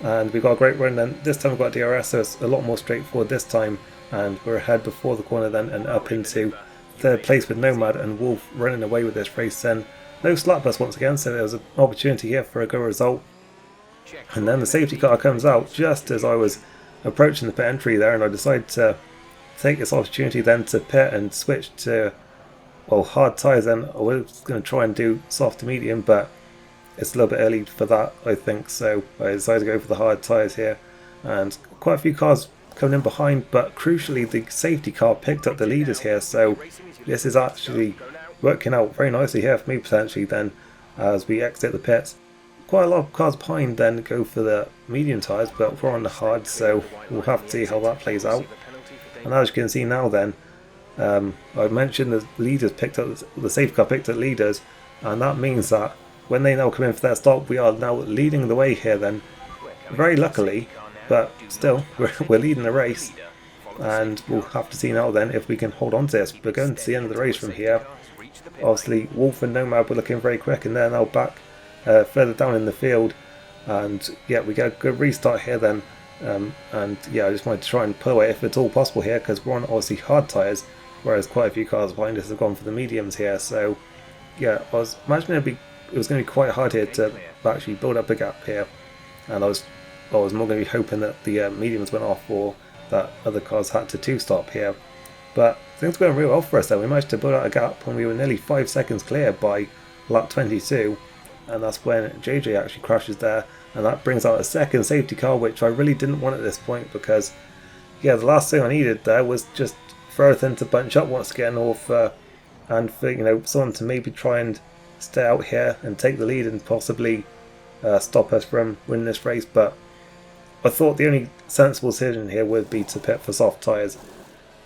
and we've got a great run then. This time we've got DRS, so it's a lot more straightforward this time, and we're ahead before the corner then and up into 3rd place with Nomad and Wolf running away with this race then. No Slapbus once again, so there was an opportunity here for a good result. And then the safety car comes out just as I was approaching the pit entry there, and I decided to take this opportunity then to pit and switch to, well, hard tyres then. I was going to try and do soft to medium, but it's a little bit early for that, I think, so I decided to go for the hard tyres here. And quite a few cars coming in behind, but crucially the safety car picked up the leaders here, so this is actually working out very nicely here for me potentially then as we exit the pits. Quite a lot of cars behind then go for the medium tyres, but we're on the hard, so we'll have to see how that plays out. And as you can see now then, I mentioned the leaders picked up, the safety car picked up leaders, and that means that when they now come in for their stop, we are now leading the way here then, very luckily, but still we're leading the race, and we'll have to see now then if we can hold on to this. We're going to the end of the race from here. Obviously Wolf and Nomad were looking very quick, and they're now back further down in the field, and yeah, we get a good restart here then. And yeah, I just wanted to try and pull away if it's all possible here, because we're on obviously hard tyres, whereas quite a few cars behind us have gone for the mediums here. So yeah, I was imagining it was going to be quite hard here to actually build up a gap here, and I was more going to be hoping that the mediums went off, or that other cars had to two-stop here. But things were going real well for us there. We managed to build out a gap when we were nearly 5 seconds clear by lap 22, and that's when JJ actually crashes there, and that brings out a second safety car, which I really didn't want at this point, because yeah, the last thing I needed there was just for everything to bunch up once again, or for someone to maybe try and stay out here and take the lead and possibly stop us from winning this race. But I thought the only sensible decision here would be to pit for soft tyres,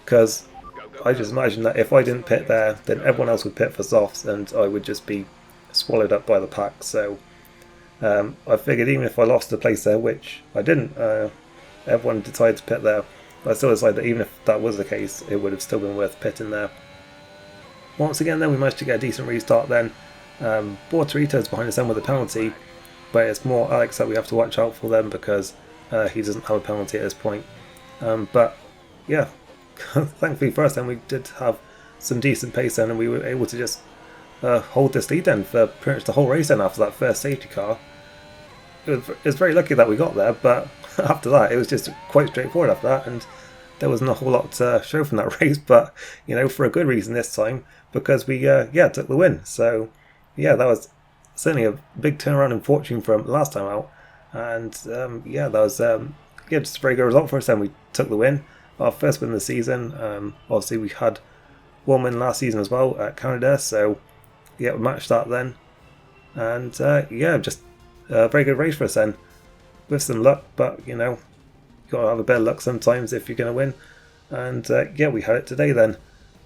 because I just imagined that if I didn't pit there, then everyone else would pit for softs, and I would just be swallowed up by the pack. So I figured even if I lost a place there, which I didn't, everyone decided to pit there, but I still decided that even if that was the case, it would have still been worth pitting there. Once again then we managed to get a decent restart then. Bortorito's behind us then with a penalty, but it's more Alex that we have to watch out for then because he doesn't have a penalty at this point. But yeah, thankfully for us then we did have some decent pace then, and we were able to just hold this lead then for pretty much the whole race then after that first safety car. It was very lucky that we got there, but after that it was just quite straightforward after that, and there wasn't a whole lot to show from that race, but you know, for a good reason this time, because we took the win. So yeah, that was certainly a big turnaround in fortune from last time out, and that was just a very good result for us. Then we took the win, our first win of the season. Obviously we had one win last season as well at Canada, so yeah, we matched that then, and just a very good race for us then, with some luck, but you know, you gotta have a bit of luck sometimes if you're gonna win, and we had it today then.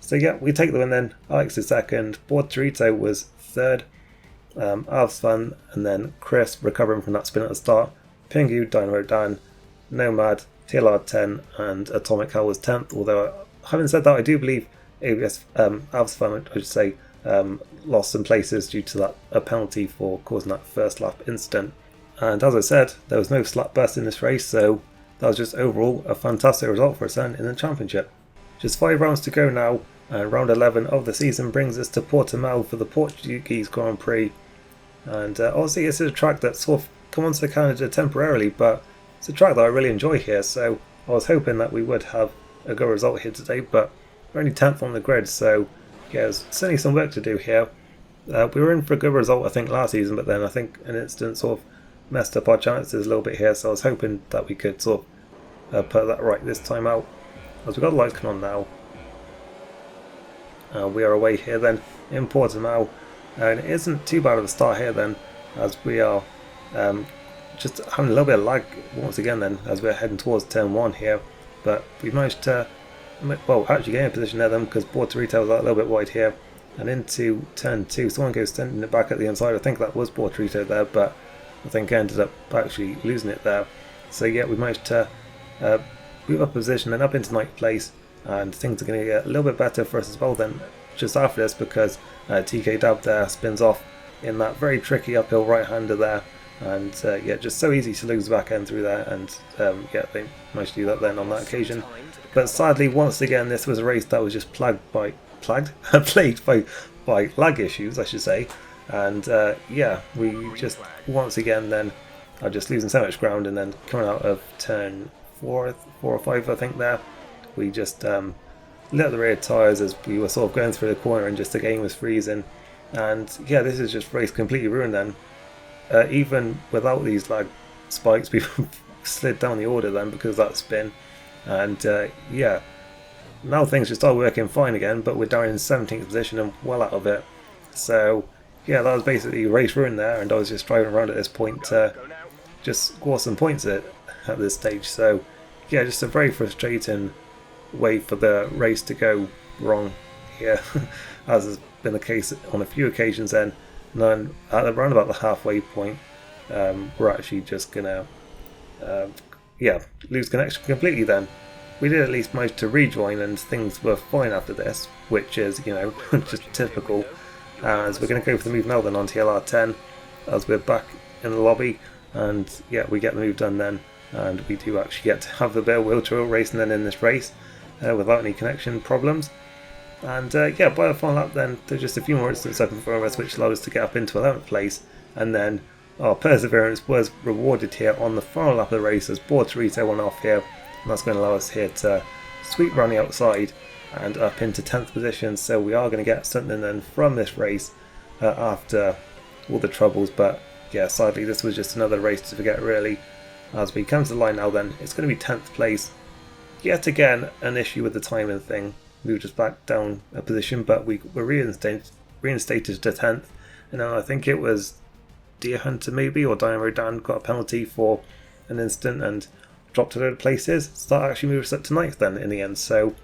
So yeah, we take the win then. Alex is second, Bortorito was third, Alfsvan, and then Chris recovering from that spin at the start, Pingu, Dynamo Dan, Nomad, TLR 10, and Atomic Hell was 10th, although having said that, I do believe ABS Alfsvan, I should say, lost some places due to a penalty for causing that first lap incident. And as I said, there was no slap burst in this race, so that was just overall a fantastic result for us then in the championship. Just 5 rounds to go now, and round 11 of the season brings us to Portimao for the Portuguese Grand Prix. And obviously this is a track that's sort of come onto Canada temporarily, but it's a track that I really enjoy here, so I was hoping that we would have a good result here today, but we're only 10th on the grid, so yeah, there's certainly some work to do here. We were in for a good result I think last season, but then I think an incident sort of messed up our chances a little bit here, so I was hoping that we could sort of put that right this time out. As we've got the lights coming on now, we are away here then in Portimao, and it isn't too bad of a start here then, as we are just having a little bit of lag once again then as we're heading towards turn 1 here, but we've managed to actually get in a position there then, because Bortorito was a little bit wide here, and into turn 2 someone goes sending it back at the inside. I think that was Bortorito there, but I think I ended up actually losing it there. So yeah, we managed to move up position and up into 9th place, and things are going to get a little bit better for us as well then just after this, because TK Dab there spins off in that very tricky uphill right-hander there, and just so easy to lose the back end through there, and they managed to do that then on that occasion. But sadly, once again, this was a race that was just plagued by lag issues, I should say, and we just once again then are just losing so much ground, and then coming out of turn 4 or 5 I think there, we just lit up the rear tyres as we were sort of going through the corner, and just the game was freezing, and yeah, this is just race completely ruined then. Even without these lag spikes, we slid down the order then because of that spin, and now things just start working fine again, but we're down in 17th position and well out of it. So yeah, that was basically race ruin there, and I was just driving around at this point to just score some points at this stage. So yeah, just a very frustrating way for the race to go wrong here, as has been the case on a few occasions then. And then at around about the halfway point, we're actually just gonna lose connection completely then. We did at least manage to rejoin, and things were fine after this, which is, just typical. As we're going to go for the move now then on TLR 10, as we're back in the lobby, and we get the move done then, and we do actually get to have a bit of wheel-to-wheel racing then in this race without any connection problems. And by the final lap then, there's just a few more instants up in front of us, which allowed us to get up into 11th place, and then our perseverance was rewarded here on the final lap of the race as Bortorito went off here, and that's going to allow us here to sweep around the outside and up into 10th position. So we are going to get something then from this race after all the troubles, but yeah, sadly this was just another race to forget really. As we come to the line now then, it's going to be 10th place. Yet again, an issue with the timing thing. Moved us back down a position, but we were reinstated to 10th, and then I think it was Deer Hunter maybe, or Dynamo Dan got a penalty for an instant and dropped a load of places. So that actually moved us up to 9th then in the end. So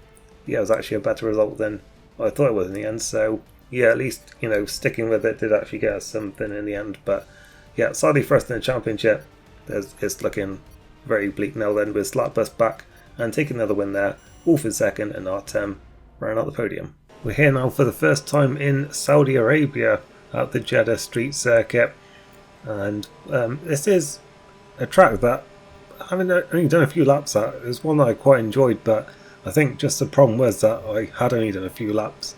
yeah, it was actually a better result than I thought it was in the end. So yeah, at least sticking with it did actually get us something in the end. But yeah, sadly for us in the championship, it's looking very bleak now then, with Slapbus back and taking another win there, Wolf in second and Artem round out the podium. We're here now for the first time in Saudi Arabia at the Jeddah Street Circuit, and this is a track that, having only done a few laps at, it was one that I quite enjoyed, but I think just the problem was that I had only done a few laps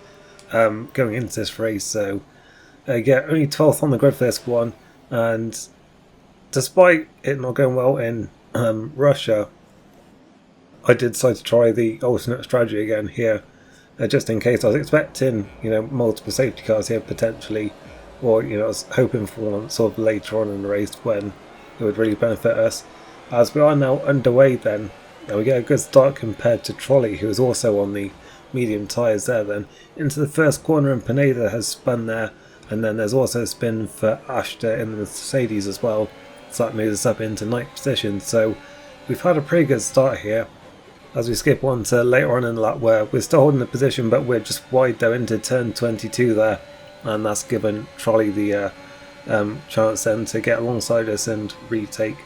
going into this race, so yeah, only 12th on the grid for this one, and despite it not going well in Russia, I did decide to try the alternate strategy again here, just in case. I was expecting, multiple safety cars here potentially, or I was hoping for one sort of later on in the race when it would really benefit us. As we are now underway then, and we get a good start compared to Trolley, who is also on the medium tyres there then, into the first corner, and Pineda has spun there, and then there's also a spin for Ashton in the Mercedes as well, so that moves us up into 9th position. So we've had a pretty good start here, as we skip on to later on in the lap where we're still holding the position, but we're just wide though into turn 22 there, and that's given Trolley the chance then to get alongside us and retake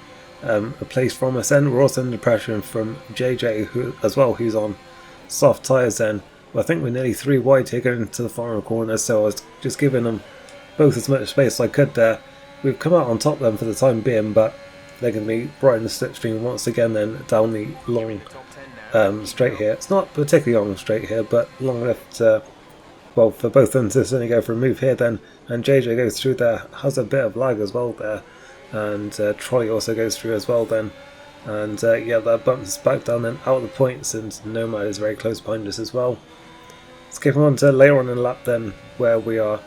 a place from us. Then we're also under pressure from JJ who's on soft tyres then. Well, I think we're nearly 3 wide here going into the final corner, so I was just giving them both as much space as I could there. We've come out on top then for the time being, but they're going to be right in the slipstream once again then down the long straight here. It's not particularly long straight here, but long enough to, well, for both of them to certainly go for a move here then, and JJ goes through there, has a bit of lag as well there, and Trolley also goes through as well then, and yeah, that bumps us back down then out of the points, and Nomad is very close behind us as well. Skipping on to later on in the lap then, where we are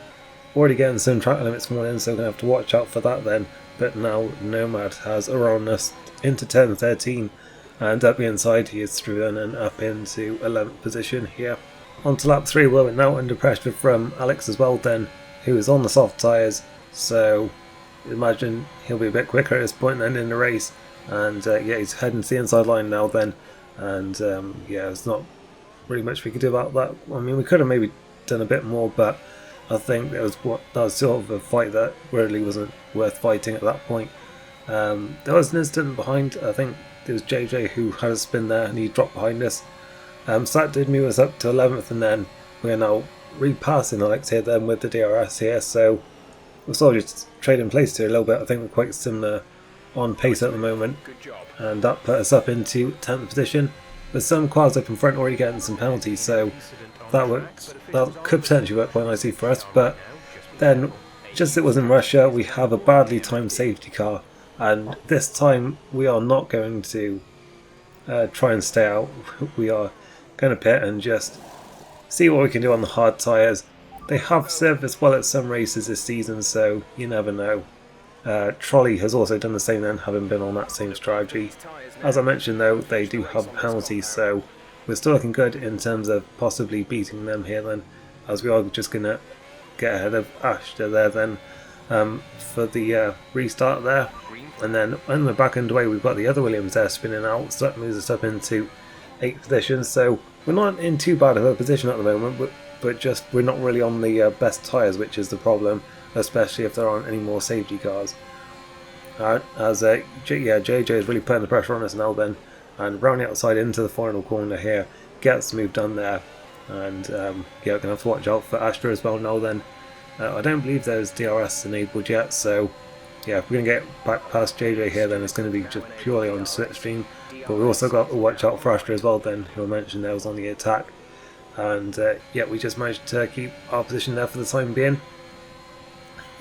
already getting some track limits more in, so we're going to have to watch out for that then, but now Nomad has around us into turn 13, and up the inside he is through then and up into 11th position here. On to lap 3, where we're now under pressure from Alex as well then, who is on the soft tyres, so imagine he'll be a bit quicker at this point then in the race, and yeah, he's heading to the inside line now then, and yeah, there's not really much we could do about that. I mean, we could have maybe done a bit more, but I think that was sort of a fight that really wasn't worth fighting at that point. There was an incident behind, I think it was JJ who had a spin there and he dropped behind us, so that did move us up to 11th, and then we're now repassing Alex here then with the DRS here, so we're sort of just trading place here a little bit. I think we're quite similar on pace at the moment, and that put us up into 10th position, with some cars up in front already getting some penalties, so that could potentially work quite nicely for us. But then, just as it was in Russia, we have a badly timed safety car, and this time we are not going to try and stay out. We are going to pit and just see what we can do on the hard tyres. They have served us well at some races this season, so you never know. Trolley has also done the same then, having been on that same strategy. As I mentioned though, they do have a penalty, so we're still looking good in terms of possibly beating them here then, as we are just going to get ahead of Ashton there then for the restart there. And then when we're back underway, we've got the other Williams there spinning out, so that moves us up into 8th position. So we're not in too bad of a position at the moment, but just we're not really on the best tyres, which is the problem, especially if there aren't any more safety cars. As JJ is really putting the pressure on us now then, and rounding outside into the final corner here, gets moved done there, and yeah, we're going to have to watch out for Astra as well now then. I don't believe there's DRS enabled yet, so yeah, if we're going to get back past JJ here, then it's going to be just purely on slipstream. But we've also got to watch out for Astra as well then, who I mentioned there was on the attack. And yeah, we just managed to keep our position there for the time being.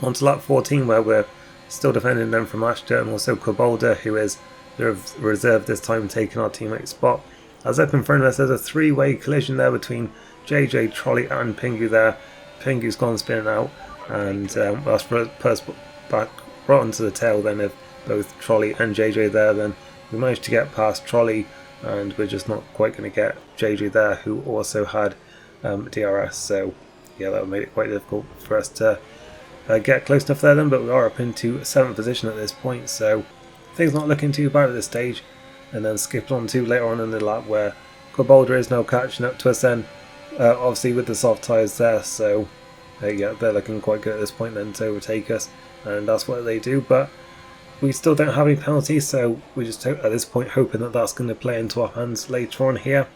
On to lap 14, where we're still defending them from Astra, and also Kobolda, who is the reserve this time, taking our teammate spot. As up in front of us, there's a 3-way collision there between JJ, Trolley and Pingu there. Pingu's gone spinning out, and that's put us back right onto the tail then of both Trolley and JJ there. Then we managed to get past Trolley, and we're just not quite going to get JJ there, who also had DRS, so yeah, that made it quite difficult for us to get close enough there then, but we are up into 7th position at this point, so things not looking too bad at this stage. And then skipped on to later on in the lap, where Kobolda is now catching up to us then, obviously with the soft tyres there, so yeah, they're looking quite good at this point then to overtake us, and that's what they do. But we still don't have any penalties, so we just at this point hoping that that's going to play into our hands later on here.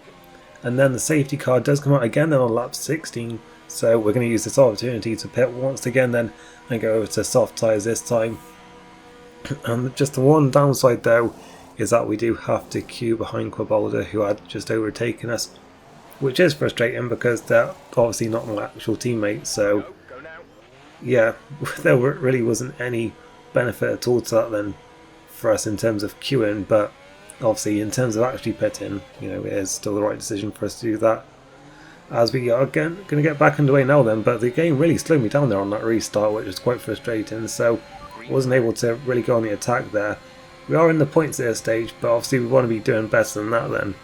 And then the safety car does come out again then on lap 16, so we're going to use this opportunity to pit once again then and go over to soft tyres this time. And just the one downside though is that we do have to queue behind Quabolda, who had just overtaken us, which is frustrating because they're obviously not my actual teammates. So yeah, there really wasn't any benefit at all to that then for us in terms of queuing, but obviously in terms of actually pitting, you know, it is still the right decision for us to do that. As we are again going to get back underway now then, but the game really slowed me down there on that restart, which is quite frustrating, so wasn't able to really go on the attack there. We are in the points at this stage, but obviously we want to be doing better than that then,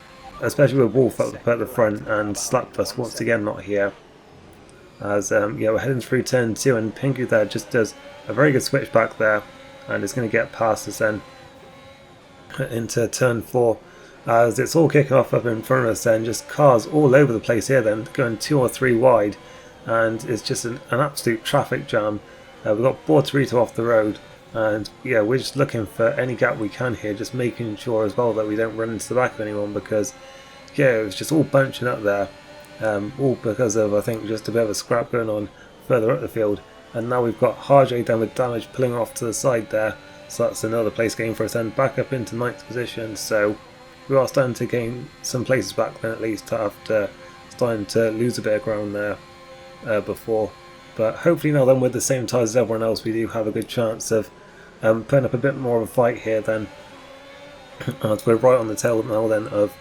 especially with Wolf up at the front and Slapbus once again not here. As yeah, we're heading through turn 2 and Pingu there just does a very good switch back there and is going to get past us then into turn 4, as it's all kicking off up in front of us then, just cars all over the place here then, going 2 or 3 wide, and it's just an absolute traffic jam. We've got Bortorito off the road, and yeah, we're just looking for any gap we can here, just making sure as well that we don't run into the back of anyone, because yeah, it was just all bunching up there, all because of I think just a bit of a scrap going on further up the field. And now we've got Harjay down with damage pulling off to the side there, so that's another place gain for us then, back up into 9th position. So we are starting to gain some places back then, at least, after starting to lose a bit of ground there before. But hopefully now then, with the same tyres as everyone else, we do have a good chance of putting up a bit more of a fight here then. As we're right on the tail now then of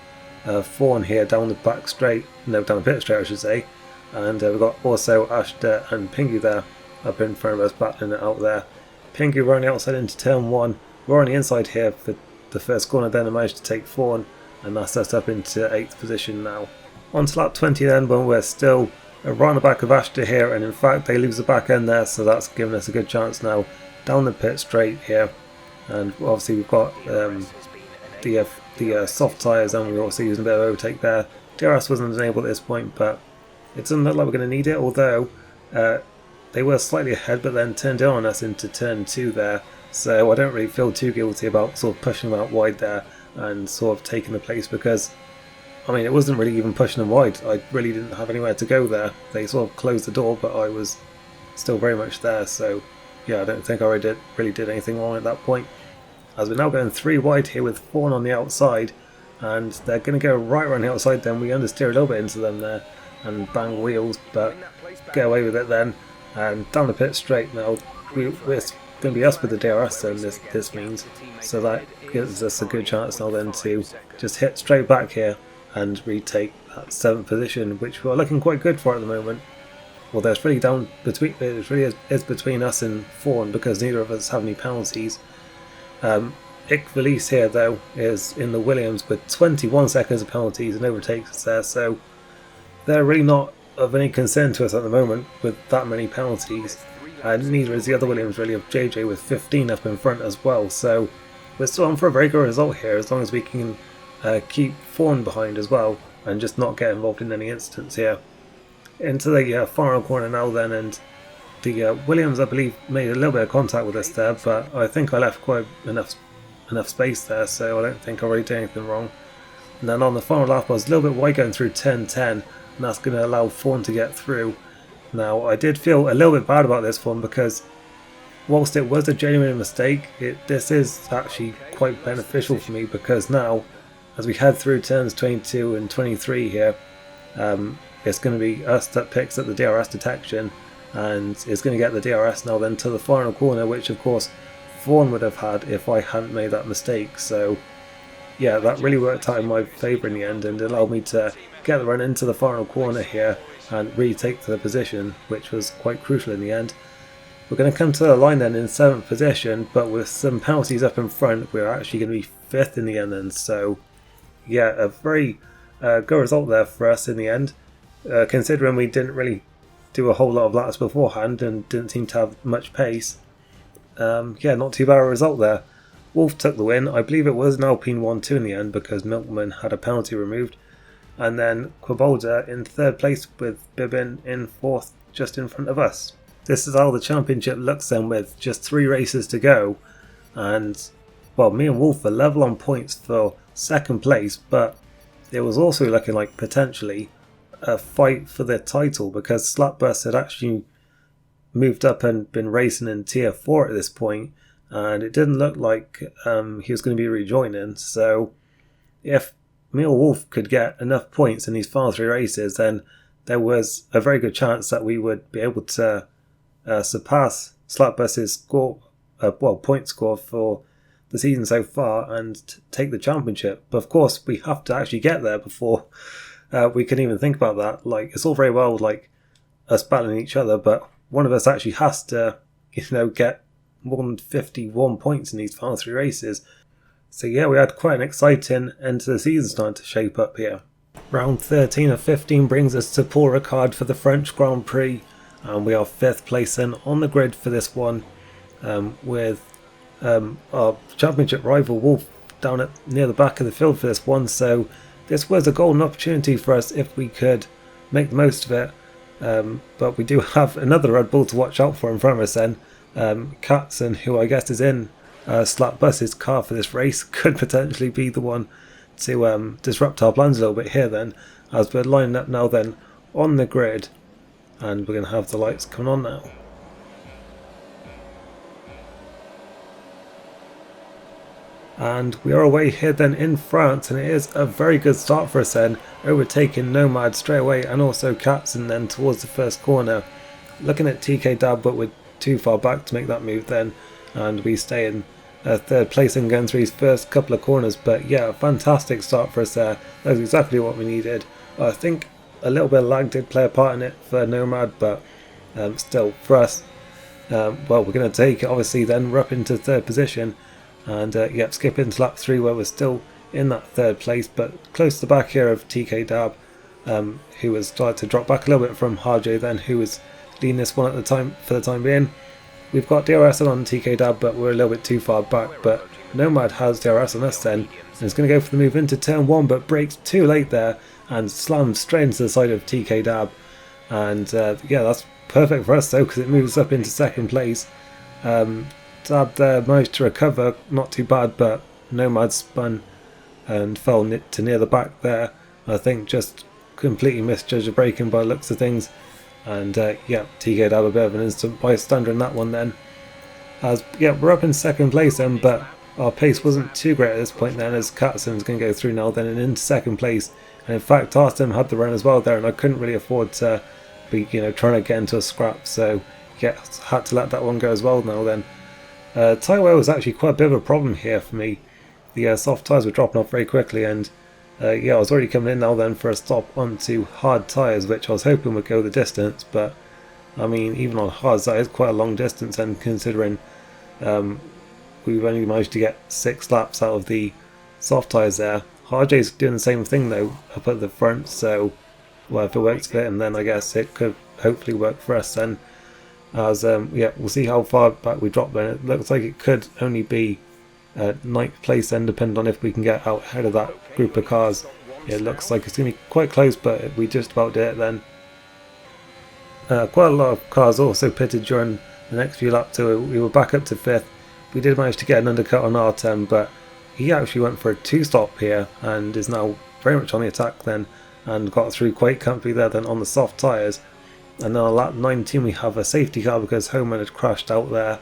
Fawn here down the back straight, no, down the pit straight I should say. And we've got also Ashta and Pingu there up in front of us, battling it out there. Pingu running outside into turn 1. We're on the inside here for the first corner then, and managed to take Fawn, and that's us up into 8th position now. On to lap 20 then, when we're still right on the back of Ashta here, and in fact they lose the back end there, so that's given us a good chance now down the pit straight here. And obviously we've got the soft tyres, and we're also using a bit of overtake there. DRS wasn't enabled at this point, but it doesn't look like we're going to need it, although they were slightly ahead, but then turned in on us into turn 2 there, so I don't really feel too guilty about sort of pushing them out wide there and sort of taking the place, because I mean it wasn't really even pushing them wide. I really didn't have anywhere to go there. They sort of closed the door, but I was still very much there, so yeah, I don't think I really did anything wrong at that point. As we're now going 3 wide here with Fawn on the outside, and they're going to go right around the outside then. We understeer a little bit into them there and bang wheels, but get away with it then. And down the pit straight now, we're going to be us with the DRS then, this means, so that gives us a good chance now then to just hit straight back here and retake that 7th position, which we're looking quite good for at the moment. Well, there's really it really is between us and Fawn, because neither of us have any penalties. Valise here though is in the Williams with 21 seconds of penalties and overtakes us there, so they're really not of any concern to us at the moment with that many penalties, and neither is the other Williams really, of JJ with 15 up in front as well. So we're still on for a very good result here, as long as we can keep Fawn behind as well and just not get involved in any incidents here. Into the final corner now then, and the Williams I believe made a little bit of contact with us there, but I think I left quite enough space there, so I don't think I really did anything wrong. And then on the final lap I was a little bit wide going through turn 10, and that's going to allow Fawn to get through. Now I did feel a little bit bad about this one, because whilst it was a genuine mistake, this is actually quite beneficial for me, because now as we head through turns 22 and 23 here, it's going to be us that picks up the DRS detection, and it's going to get the DRS now then to the final corner, which of course Fawn would have had if I hadn't made that mistake. So yeah, that really worked out in my favour in the end, and allowed me to get the run into the final corner here and retake the position, which was quite crucial in the end. We're going to come to the line then in 7th position, but with some penalties up in front, we're actually going to be 5th in the end then. So yeah, a very good result there for us in the end, considering we didn't really do a whole lot of laps beforehand and didn't seem to have much pace. Yeah, not too bad a result there. Wolf took the win. I believe it was an Alpine 1-2 in the end, because Milkman had a penalty removed. and then Quibolda in 3rd place with Bibbin in 4th, just in front of us. This is how the championship looks then, with just 3 races to go, and well, me and Wolf are level on points for 2nd place, but it was also looking like potentially a fight for the title, because Slapbus had actually moved up and been racing in tier 4 at this point, and it didn't look like he was going to be rejoining. So if me or Wolf could get enough points in these final 3 races, then there was a very good chance that we would be able to surpass Slapbus's score, point score for the season so far, and take the championship. But of course, we have to actually get there before we can even think about that. Like, it's all very well like us battling each other, but one of us actually has to, get more than 51 points in these final 3 races. So yeah, we had quite an exciting end to the season starting to shape up here. Round 13 of 15 brings us to Paul Ricard for the French Grand Prix, and we are 5th place then on the grid for this one, with our championship rival Wolf down near the back of the field for this one. So this was a golden opportunity for us if we could make the most of it. But we do have another Red Bull to watch out for in front of us then. Katzen, who I guess is in Slapbus's car for this race, could potentially be the one to disrupt our plans a little bit here then, as we're lining up now then on the grid, and we're going to have the lights coming on now. And we are away here then in France, and it is a very good start for us then, overtaking Nomad straight away, and also Katzen then towards the first corner. Looking at TK Dab, but we're too far back to make that move then, and we stay in 3rd place and going through his first couple of corners. But yeah, a fantastic start for us there. That was exactly what we needed. I think a little bit of lag did play a part in it for Nomad, but still for us, well, we're going to take it obviously then. We're up into 3rd position, and skip into lap 3 where we're still in that 3rd place, but close to the back here of TK Dab, who was started to drop back a little bit from Harjay then, who was leading this one at the time for the time being. We've got DRS on TK Dab, but we're a little bit too far back, but Nomad has DRS on us then, and is going to go for the move into turn 1, but brakes too late there and slams straight into the side of TK Dab. And that's perfect for us though, because it moves up into 2nd place. Dab there managed to recover, not too bad, but Nomad spun and fell to near the back there. I think just completely misjudged the braking by the looks of things, and TK Dab a bit of an instant bystander in that one then. As we're up in 2nd place then, but our pace wasn't too great at this point then, as Katzen's going to go through now then and into 2nd place. And in fact, Arston had the run as well there, and I couldn't really afford to be trying to get into a scrap, so had to let that one go as well now then. Tyre wear was actually quite a bit of a problem here for me. The soft tyres were dropping off very quickly, and I was already coming in now then for a stop onto hard tyres, which I was hoping would go the distance, but I mean, even on hards that is quite a long distance, and considering we've only managed to get 6 laps out of the soft tyres there. Harjay's doing the same thing though up at the front, so well, if it works for him, then I guess it could hopefully work for us then. As we'll see how far back we drop then. It looks like it could only be 9th place then, depending on if we can get out ahead of that group of cars. It looks like it's going to be quite close, but we just about did it then. Quite a lot of cars also pitted during the next few laps, so we were back up to 5th. We did manage to get an undercut on Artem, but he actually went for a 2-stop here and is now very much on the attack then, and got through quite comfortably there then on the soft tyres. And then on lap 19 we have a safety car because Homan had crashed out there,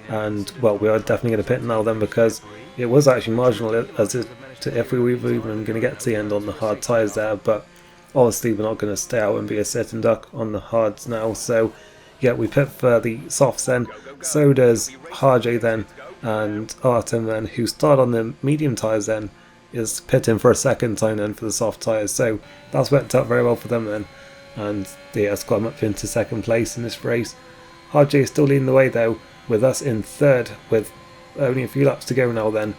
and well, we are definitely going to pit now then, because it was actually marginal as if we were even going to get to the end on the hard tyres there, but obviously we're not going to stay out and be a sit and duck on the hards now. So we pit for the softs then. So does Harjay then, and Artem then, who started on the medium tyres then, is pitting for a 2nd time then for the soft tyres. So that's worked out very well for them then, and it's got them up into 2nd place in this race. Harjay is still leading the way though, with us in 3rd with only a few laps to go now then,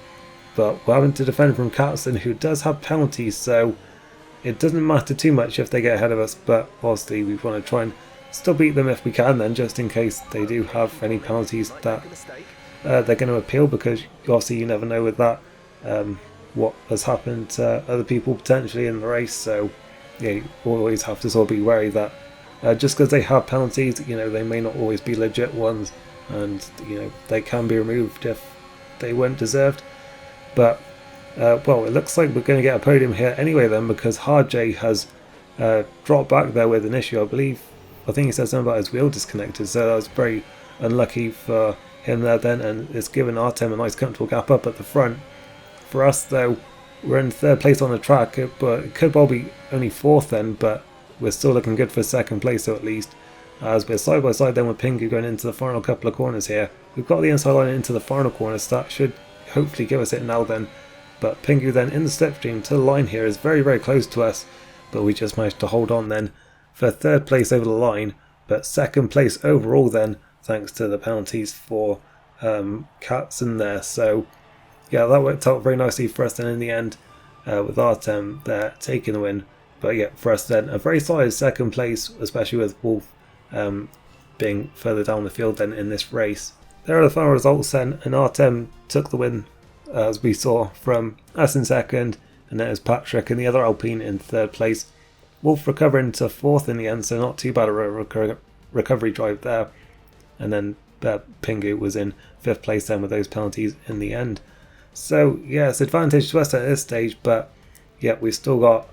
but we're having to defend from Katzen, who does have penalties, so it doesn't matter too much if they get ahead of us, but obviously we want to try and still beat them if we can then, just in case they do have any penalties that they're going to appeal, because obviously you never know with that. what has happened to other people potentially in the race. So yeah, you always have to sort of be wary that just because they have penalties, they may not always be legit ones, and they can be removed if they weren't deserved. But well, it looks like we're going to get a podium here anyway then, because Harjay has dropped back there with an issue. I think he said something about his wheel disconnected, so that was very unlucky for him there then, and it's given Artem a nice comfortable gap up at the front. For us though, we're in third place on the track, but it could well be only fourth then, but we're still looking good for second place, so at least, as we're side by side then with Pingu going into the final couple of corners here. We've got the inside line into the final corner, so that should hopefully give us it now then. But Pingu then in the slipstream to the line here is very, very close to us, but we just managed to hold on then for third place over the line, but second place overall then, thanks to the penalties for Katzen there. So yeah, that worked out very nicely for us then in the end, with Artem there taking the win. But yeah, for us then, a very solid second place, especially with Wolf being further down the field then in this race. There are the final results then, and Artem took the win, as we saw, from us in second, and then it was Patrick and the other Alpine in third place. Wolf recovering to fourth in the end, so not too bad a recovery drive there. And then Pingu was in fifth place then with those penalties in the end. So yeah, it's advantage to us at this stage, but yeah, we've still got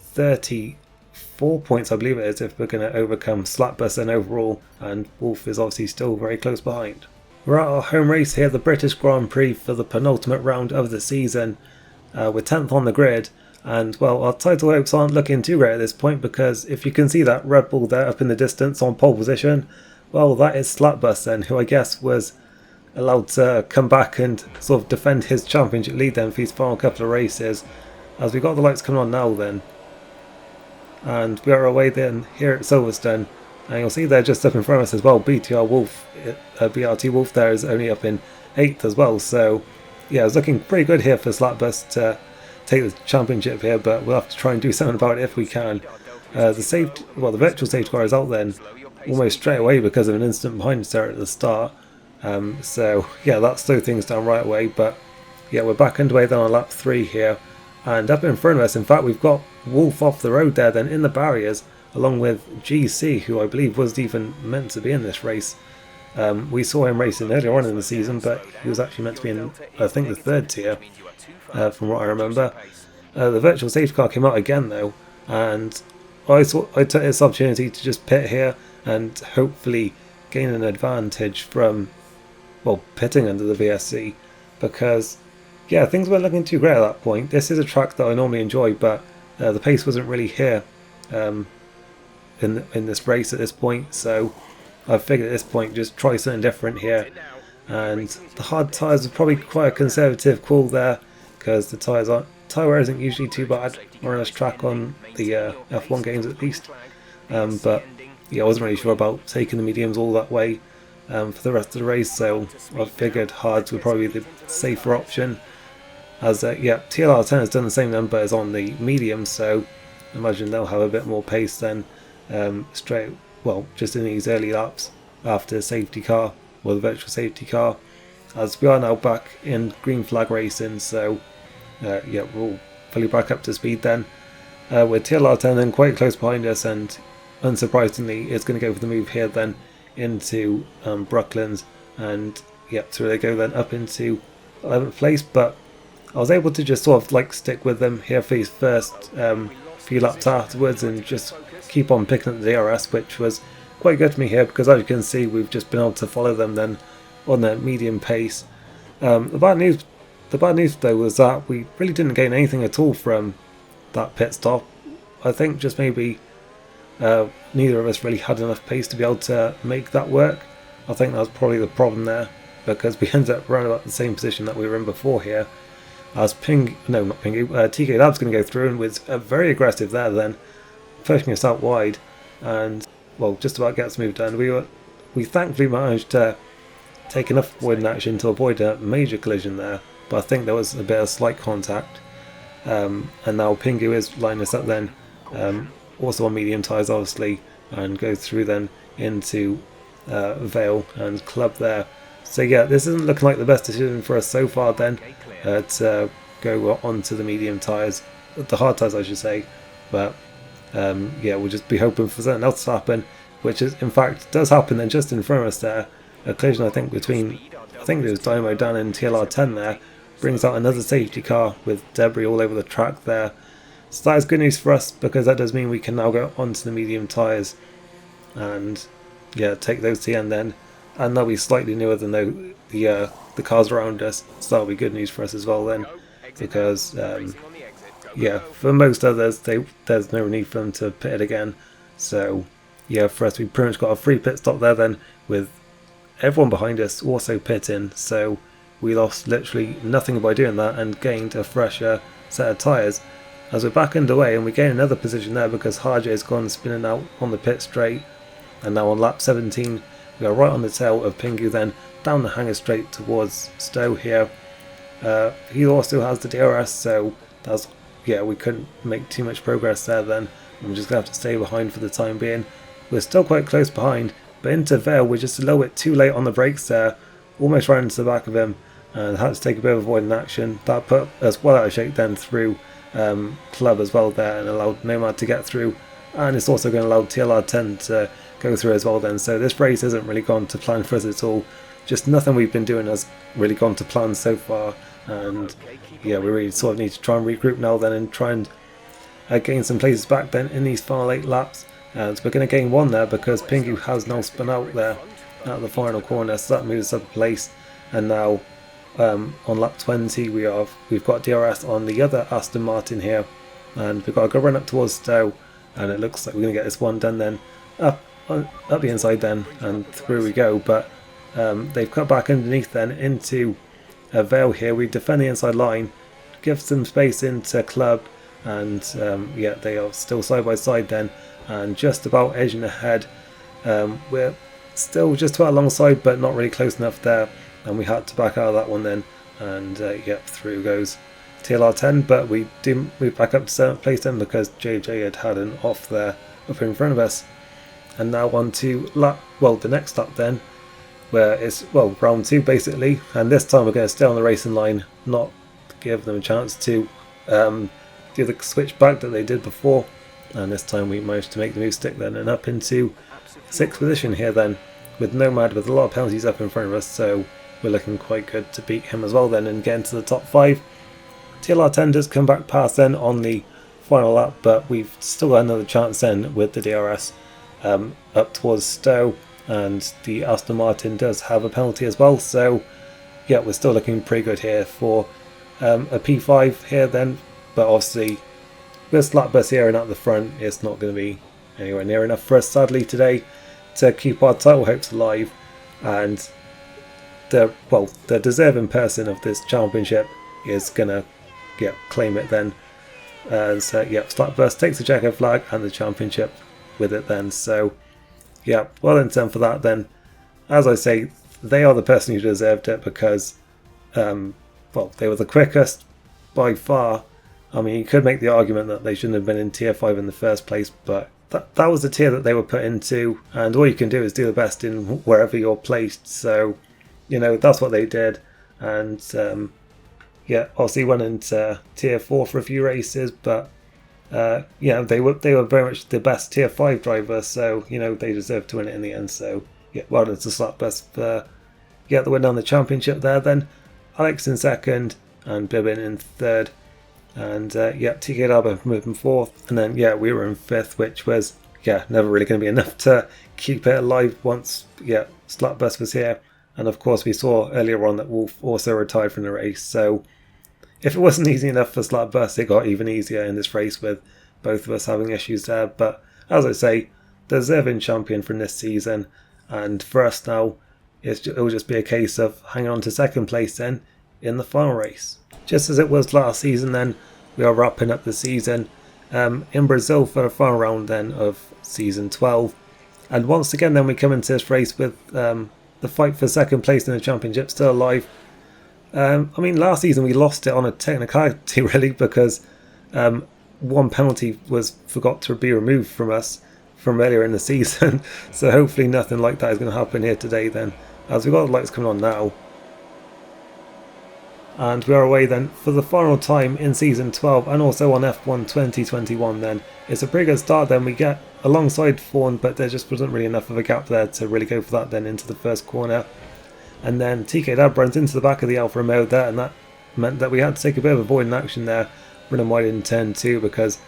34 points, I believe it is, if we're going to overcome Slapbus then overall, and Wolf is obviously still very close behind. We're at our home race here, the British Grand Prix, for the penultimate round of the season. We're 10th on the grid, and well, our title hopes aren't looking too great at this point, because if you can see that Red Bull there up in the distance on pole position, well, that is Slapbus then, who I guess was allowed to come back and sort of defend his championship lead then for his final couple of races. As we got the lights coming on now then, and we are away then here at Silverstone, and you'll see there just up in front of us as well, BRT Wolf there is only up in 8th as well. So yeah, it's looking pretty good here for Slapbus to take the championship here, but we'll have to try and do something about it if we can. The virtual safety car is out then almost straight away because of an incident behind us there at the start. So yeah, that slowed things down right away, but yeah, we're back underway then on lap 3 here, and up in front of us, in fact, we've got Wolf off the road there then in the barriers, along with GC, who I believe wasn't even meant to be in this race. We saw him racing earlier on in the season, but he was actually meant to be in, I think, the third tier, from what I remember. The virtual safety car came out again though, and I took this opportunity to just pit here and hopefully gain an advantage from, well, pitting under the VSC, because yeah, things weren't looking too great at that point. This is a track that I normally enjoy, but the pace wasn't really here in this race at this point, so I figured at this point just try something different here. And the hard tyres are probably quite a conservative call there, because the tyre wear isn't usually too bad on this track on the F1 games at least. But yeah, I wasn't really sure about taking the mediums all that way for the rest of the race, so I figured hards would probably be the safer option. As yeah, TLR10 has done the same then, but is on the medium, so I imagine they'll have a bit more pace then just in these early laps after the safety car, or the virtual safety car, as we are now back in green flag racing. So yeah, we're all fully back up to speed then, with TLR10 then quite close behind us, and unsurprisingly it's going to go for the move here then into Brooklands, and yeah, so they go then up into 11th place. But I was able to just sort of like stick with them here for his first few laps afterwards, and just keep on picking up the DRS, which was quite good to me here, because as you can see, we've just been able to follow them then on their medium pace. The bad news though was that we really didn't gain anything at all from that pit stop. I think just maybe neither of us really had enough pace to be able to make that work. I think that was probably the problem there, because we ended up around about the same position that we were in before here, as TK Lab's going to go through and was very aggressive there then, pushing us out wide, and well, just about gets moved down. We thankfully managed to take enough avoiding action to avoid a major collision there, but I think there was a bit of slight contact, and now Pingu is lining us up then, also on medium tyres obviously, and go through then into Vale and Club there. So yeah, this isn't looking like the best decision for us so far then. It's go onto the medium tyres, the hard tyres I should say, but yeah, we'll just be hoping for something else to happen, which is in fact does happen then just in front of us there. A collision I think between, I think it was Dymo down in TLR10 there, brings out another safety car with debris all over the track there. So that is good news for us, because that does mean we can now go onto the medium tyres and yeah, take those to the end then, and they'll be slightly newer than the cars around us, so that'll be good news for us as well then, because yeah, for most others there's no need for them to pit it again. So yeah, for us we pretty much got a free pit stop there then, with everyone behind us also pitting, so we lost literally nothing by doing that and gained a fresher set of tyres. As we're back underway, and we gain another position there because Harjay has gone spinning out on the pit straight, and now on lap 17 we are right on the tail of Pingu then, down the hanger straight towards Stowe here. He also has the DRS, so that's, yeah, we couldn't make too much progress there then, and we're just going to have to stay behind for the time being. We're still quite close behind, but into Vale we're just a little bit too late on the brakes there, almost right into the back of him, and had to take a bit of avoiding action. That put us well out of shape then through Club as well there, and allowed Nomad to get through, and it's also going to allow TLR10 to go through as well then. So this race hasn't really gone to plan for us at all, just nothing we've been doing has really gone to plan so far, and yeah, we really sort of need to try and regroup now then and try and gain some places back then in these final 8 laps. So we're going to gain 1 there because Pingu has now spun out there at the final corner, so that moves us up a place, and now on lap 20 we've got DRS on the other Aston Martin here, and we've got to go run up towards Stowe, and it looks like we're going to get this one done then, up the inside then, and through we go. But they've cut back underneath then into a Vale here. We defend the inside line, give some space into Club, and yeah, they are still side by side then, and just about edging ahead. We're still just about alongside, but not really close enough there, and we had to back out of that one then, and yep, through goes TLR10, but we do move back up to 7th place then because JJ had an off there up in front of us. And now on to the next lap then, where it's, well, round 2 basically, and this time we're going to stay on the racing line, not give them a chance to do the switch back that they did before, and this time we managed to make the move stick then, and up into 6th position here then, with Nomad with a lot of penalties up in front of us, so we're looking quite good to beat him as well then and get into the top 5. TLR10 does come back past then on the final lap, but we've still got another chance then with the DRS up towards Stowe, and the Aston Martin does have a penalty as well, so yeah, we're still looking pretty good here for a P5 here then, but obviously with Slapbus here and at the front, it's not going to be anywhere near enough for us sadly today to keep our title hopes alive, and the deserving person of this championship is going to claim it then. So yeah, Slapbus takes the checkered flag and the championship with it then, so yeah, well done for that then. As I say, they are the person who deserved it because they were the quickest by far. I mean, you could make the argument that they shouldn't have been in tier 5 in the first place, but that was the tier that they were put into, and all you can do is do the best in wherever you're placed, so you know, that's what they did. And yeah, obviously went into tier 4 for a few races, but yeah, they were very much the best tier 5 driver, so you know, they deserved to win it in the end. So yeah, well done to Slapbus for the win on the championship there then. Alex in 2nd and Bibbin in 3rd, and yeah, TK Alba moving 4th, and then yeah, we were in 5th, which was never really going to be enough to keep it alive once Slapbus was here. And of course we saw earlier on that Wolf also retired from the race, so if it wasn't easy enough for Slapbus, it got even easier in this race with both of us having issues there. But as I say, deserving champion from this season, and for us now it will just be a case of hanging on to 2nd place then in the final race. Just as it was last season then, we are wrapping up the season in Brazil for the final round then of season 12, and once again then we come into this race with the fight for 2nd place in the championship still alive. I mean, last season we lost it on a technicality really, because one penalty forgot to be removed from us from earlier in the season. So hopefully nothing like that is going to happen here today then, as we've got the lights coming on now. And we are away then for the final time in Season 12 and also on F1 2021 then. It's a pretty good start then. We get alongside Fawn, but there just wasn't really enough of a gap there to really go for that then into the first corner. And then TK Dab runs into the back of the Alfa Romeo there, and that meant that we had to take a bit of avoiding action there, running wide in turn 2 because,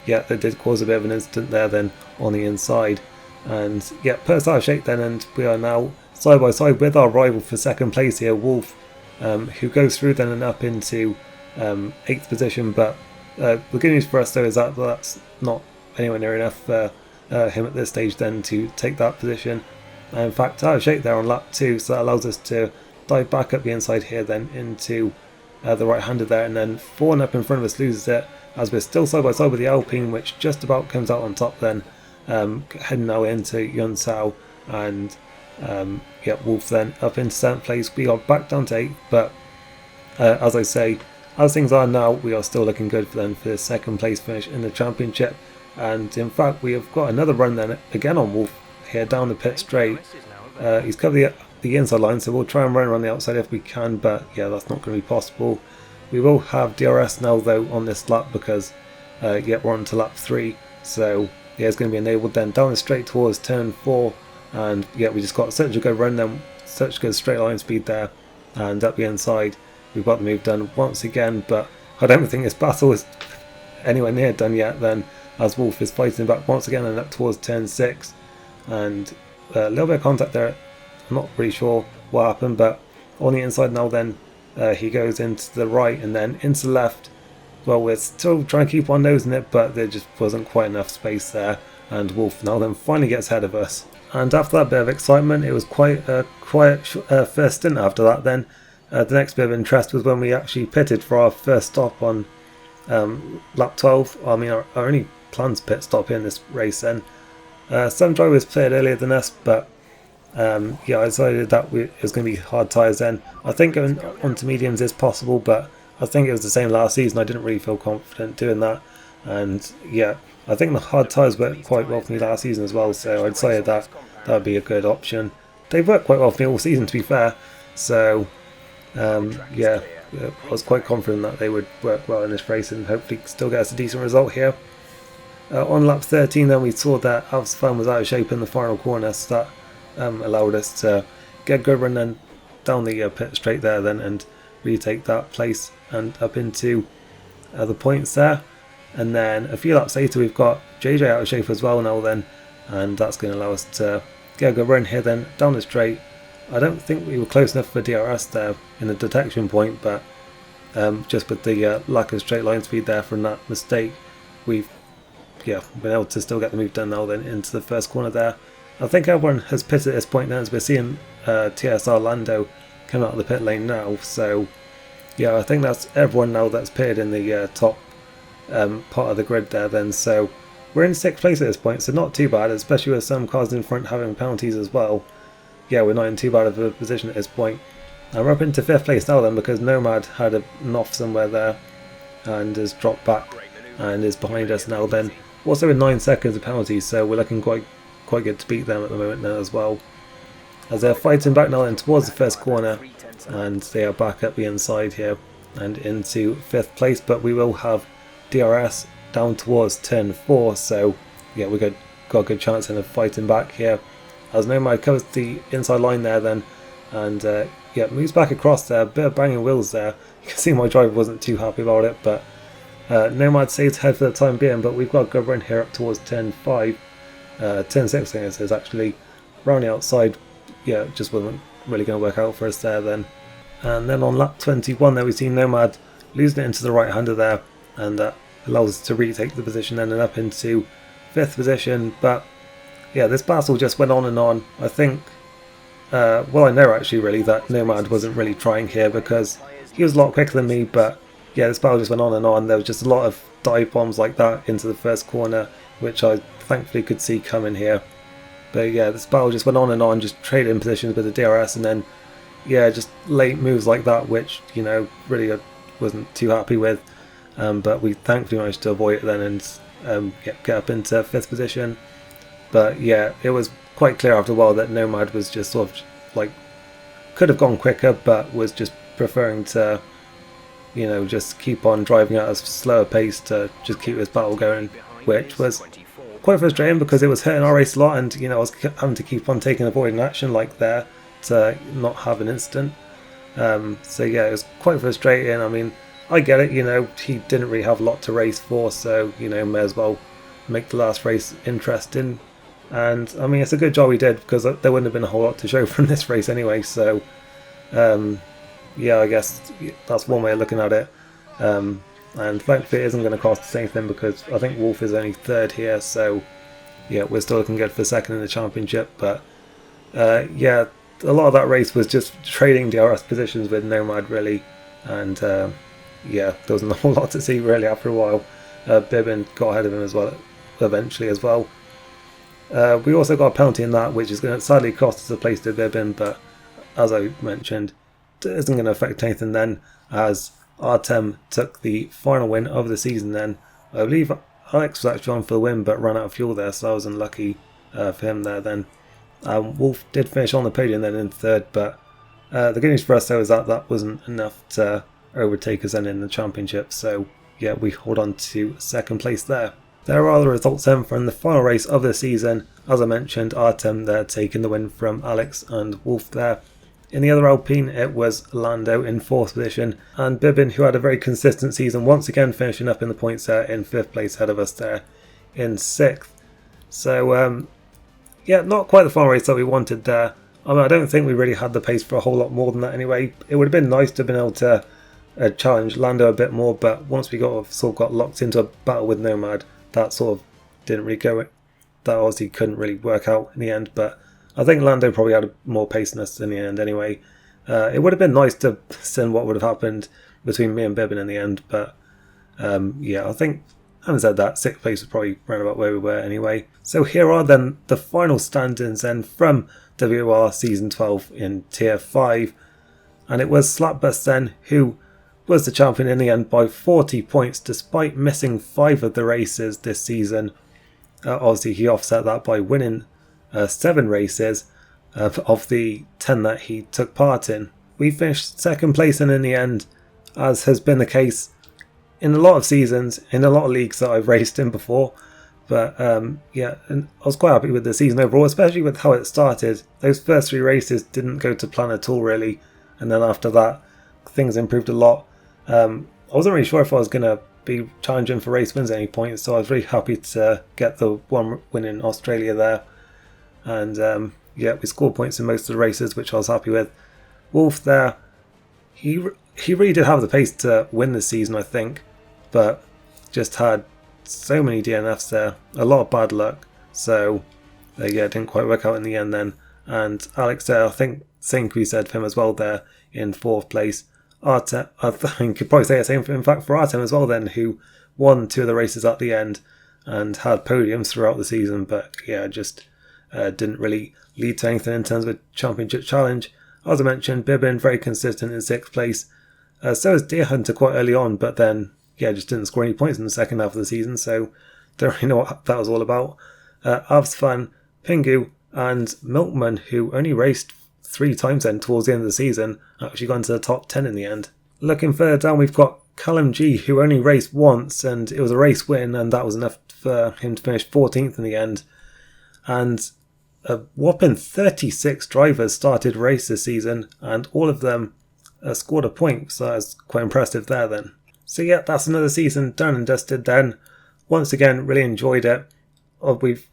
yeah, that did cause a bit of an incident there then on the inside. And yeah, put us out of shape then, and we are now side by side with our rival for second place here, Wolf, who goes through then and up into 8th position. But the good news for us though is that that's not anywhere near enough for him at this stage then to take that position. And in fact, out of shape there on lap 2, so that allows us to dive back up the inside here then into the right-hander there, and then Fawn up in front of us loses it as we're still side by side with the Alpine, which just about comes out on top then, heading now into Yunsao, and yeah, Wolf then up into 7th place. We are back down to 8th, but as I say, as things are now, we are still looking good for them for the second place finish in the championship. And in fact, we have got another run then again on Wolf here down the pit straight. He's covered the inside line, so we'll try and run around the outside if we can, but yeah, that's not going to be possible. We will have DRS now though on this lap because yeah, we're on to lap 3, so yeah, it's going to be enabled then down the straight towards turn 4. And yeah, we just got such a good run then, such good straight line speed there, and up the inside we've got the move done once again. But I don't think this battle is anywhere near done yet then, as Wolf is fighting back once again and up towards turn 6, and a little bit of contact there. I'm not really sure what happened, but on the inside now then he goes into the right and then into the left. Well, we're still trying to keep on nosing it, but there just wasn't quite enough space there, and Wolf now then finally gets ahead of us. And after that bit of excitement, it was quite a quiet first stint after that then. The next bit of interest was when we actually pitted for our first stop on lap 12. I mean, our only planned pit stop in this race then. Some drivers played earlier than us, but yeah, I decided that it was going to be hard tyres then. I think going onto mediums is possible, but I think it was the same last season. I didn't really feel confident doing that. And yeah, I think the hard tyres worked quite well for me last season as well, so I decided that that would be a good option. They've worked quite well for me all season, to be fair, so yeah, I was quite confident that they would work well in this race and hopefully still get us a decent result here. On lap 13 then we saw that Alfsfan was out of shape in the final corner, so that allowed us to get a good run then down the pit straight there then and retake that place and up into the points there. And then a few laps later we've got JJ out of shape as well now then, and that's going to allow us to get a good run here then down the straight. I don't think we were close enough for DRS there in the detection point, but just with the lack of straight line speed there from that mistake, we've been able to still get the move done now then into the first corner there. I think everyone has pitted at this point now, as we're seeing TSR Lando come out of the pit lane now, so yeah, I think that's everyone now that's pitted in the top part of the grid there then. So we're in 6th place at this point, so not too bad, especially with some cars in front having penalties as well. Yeah, we're not in too bad of a position at this point. And we're up into 5th place now then, because Nomad had an off somewhere there and has dropped back and is behind us now then. Also with 9 seconds of penalties, so we're looking quite good to beat them at the moment now as well. As they're fighting back now then towards the first corner, and they are back up the inside here and into 5th place, but we will have DRS down towards turn 4, so yeah, we've got a good chance of fighting back here. As Nomad covers the inside line there then, and yeah, moves back across there, a bit of banging wheels there. You can see my driver wasn't too happy about it, but Nomad stays ahead for the time being, but we've got a good run here up towards turn 5, turn 6 I think it is actually, around the outside. Yeah, it just wasn't really going to work out for us there then. And then on lap 21 there we see Nomad losing it into the right-hander there, and that allows us to retake the position then and up into 5th position. But yeah, this battle just went on and on. I think, well, I know actually really that Nomad wasn't really trying here because he was a lot quicker than me, but yeah, this battle just went on and on. There was just a lot of dive bombs like that into the first corner, which I thankfully could see coming here. But yeah, this battle just went on and on, just trading positions with the DRS, and then yeah, just late moves like that, which, you know, really I wasn't too happy with. But we thankfully managed to avoid it then and get up into 5th position. But yeah, it was quite clear after a while that Nomad was just sort of like, could have gone quicker, but was just preferring to you know, just keep on driving at a slower pace to just keep this battle going, which was quite frustrating because it was hurting our race a lot, and you know, I was having to keep on taking avoiding action like there to not have an incident. So yeah, it was quite frustrating. I mean, I get it, you know, he didn't really have a lot to race for, so you know, may as well make the last race interesting. And I mean, it's a good job he did, because there wouldn't have been a whole lot to show from this race anyway. So yeah, I guess that's one way of looking at it. And thankfully it isn't going to cost us anything, because I think Wolf is only third here, so yeah, we're still looking good for second in the championship. But yeah, a lot of that race was just trading DRS positions with Nomad really, and yeah, there wasn't a whole lot to see really after a while. Bibbin got ahead of him as well eventually as well. We also got a penalty in that, which is going to sadly cost us a place to Bibbin, but as I mentioned, it isn't going to affect anything then, as Artem took the final win of the season then. I believe Alex was actually on for the win but ran out of fuel there, so I was unlucky for him there then. Wolf did finish on the podium then in third, but the good news for us though is that that wasn't enough to overtake us then in the championship, so yeah, we hold on to second place there. There are the results then from the final race of the season. As I mentioned, Artem there taking the win from Alex and Wolf there. In the other Alpine, it was Lando in 4th position, and Bibbin, who had a very consistent season, once again finishing up in the points there in 5th place ahead of us there in 6th. So yeah, not quite the final race that we wanted there. I mean, I don't think we really had the pace for a whole lot more than that anyway. It would have been nice to have been able to challenge Lando a bit more, but once we sort of got locked into a battle with Nomad, that sort of didn't really go. That obviously couldn't really work out in the end, but I think Lando probably had more pace than us in the end anyway. It would have been nice to see what would have happened between me and Bibbin in the end, but yeah, I think, having said that, 6th place was probably around about where we were anyway. So here are then the final standings then from WOR Season 12 in Tier 5, and it was Slapbus then who was the champion in the end by 40 points despite missing 5 of the races this season. Obviously he offset that by winning 7 races of the 10 that he took part in. We finished second place, and in the end, as has been the case in a lot of seasons, in a lot of leagues that I've raced in before. But yeah, and I was quite happy with the season overall, especially with how it started. Those first 3 races didn't go to plan at all really, and then after that things improved a lot. I wasn't really sure if I was going to be challenging for race wins at any point, so I was really happy to get the one win in Australia there. And yeah, we scored points in most of the races, which I was happy with. Wolf there, he really did have the pace to win this season, I think, but just had so many DNFs there, a lot of bad luck, so yeah, it didn't quite work out in the end then. And Alex there, I think same we said for him as well there in 4th place. Artem, I think you could probably say the same in fact for Artem as well then, who won 2 of the races at the end and had podiums throughout the season, but yeah, just didn't really lead to anything in terms of a championship challenge. As I mentioned, Bibbin very consistent in 6th place. So is Deer Hunter quite early on, but then yeah, just didn't score any points in the second half of the season, so don't really know what that was all about. Avsfan, Pingu and Milkman, who only raced 3 times then towards the end of the season, actually got into the top 10 in the end. Looking further down, we've got Callum G, who only raced once, and it was a race win, and that was enough for him to finish 14th in the end. And a whopping 36 drivers started race this season, and all of them scored a point, so that's quite impressive there then. So yeah, that's another season done and dusted then. Once again, really enjoyed it. Obviously,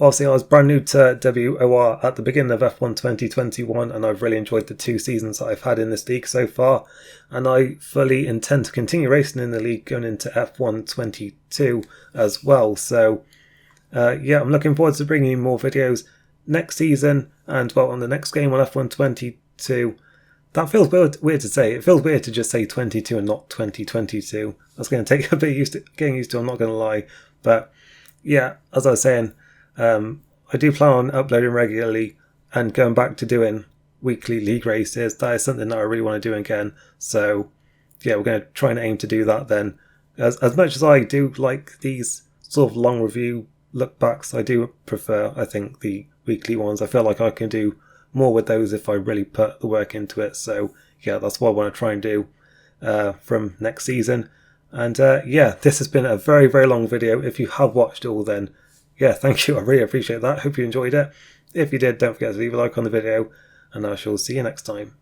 I was brand new to WOR at the beginning of F1 2021, and I've really enjoyed the 2 seasons that I've had in this league so far, and I fully intend to continue racing in the league going into F1 22 as well. So yeah, I'm looking forward to bringing you more videos next season, and well, on the next game on F1 22. That feels weird to say. It feels weird to just say 22 and not 2022. That's going to take a bit getting used to, I'm not going to lie. But yeah, as I was saying, I do plan on uploading regularly and going back to doing weekly league races. That is something that I really want to do again. So yeah, we're going to try and aim to do that then. As much as I do like these sort of long review look backs, I do prefer, I think, the weekly ones. I feel like I can do more with those if I really put the work into it. So yeah, that's what I want to try and do from next season. And yeah, this has been a very, very long video. If you have watched it all, then yeah, thank you. I really appreciate that. Hope you enjoyed it. If you did, don't forget to leave a like on the video, and I shall see you next time.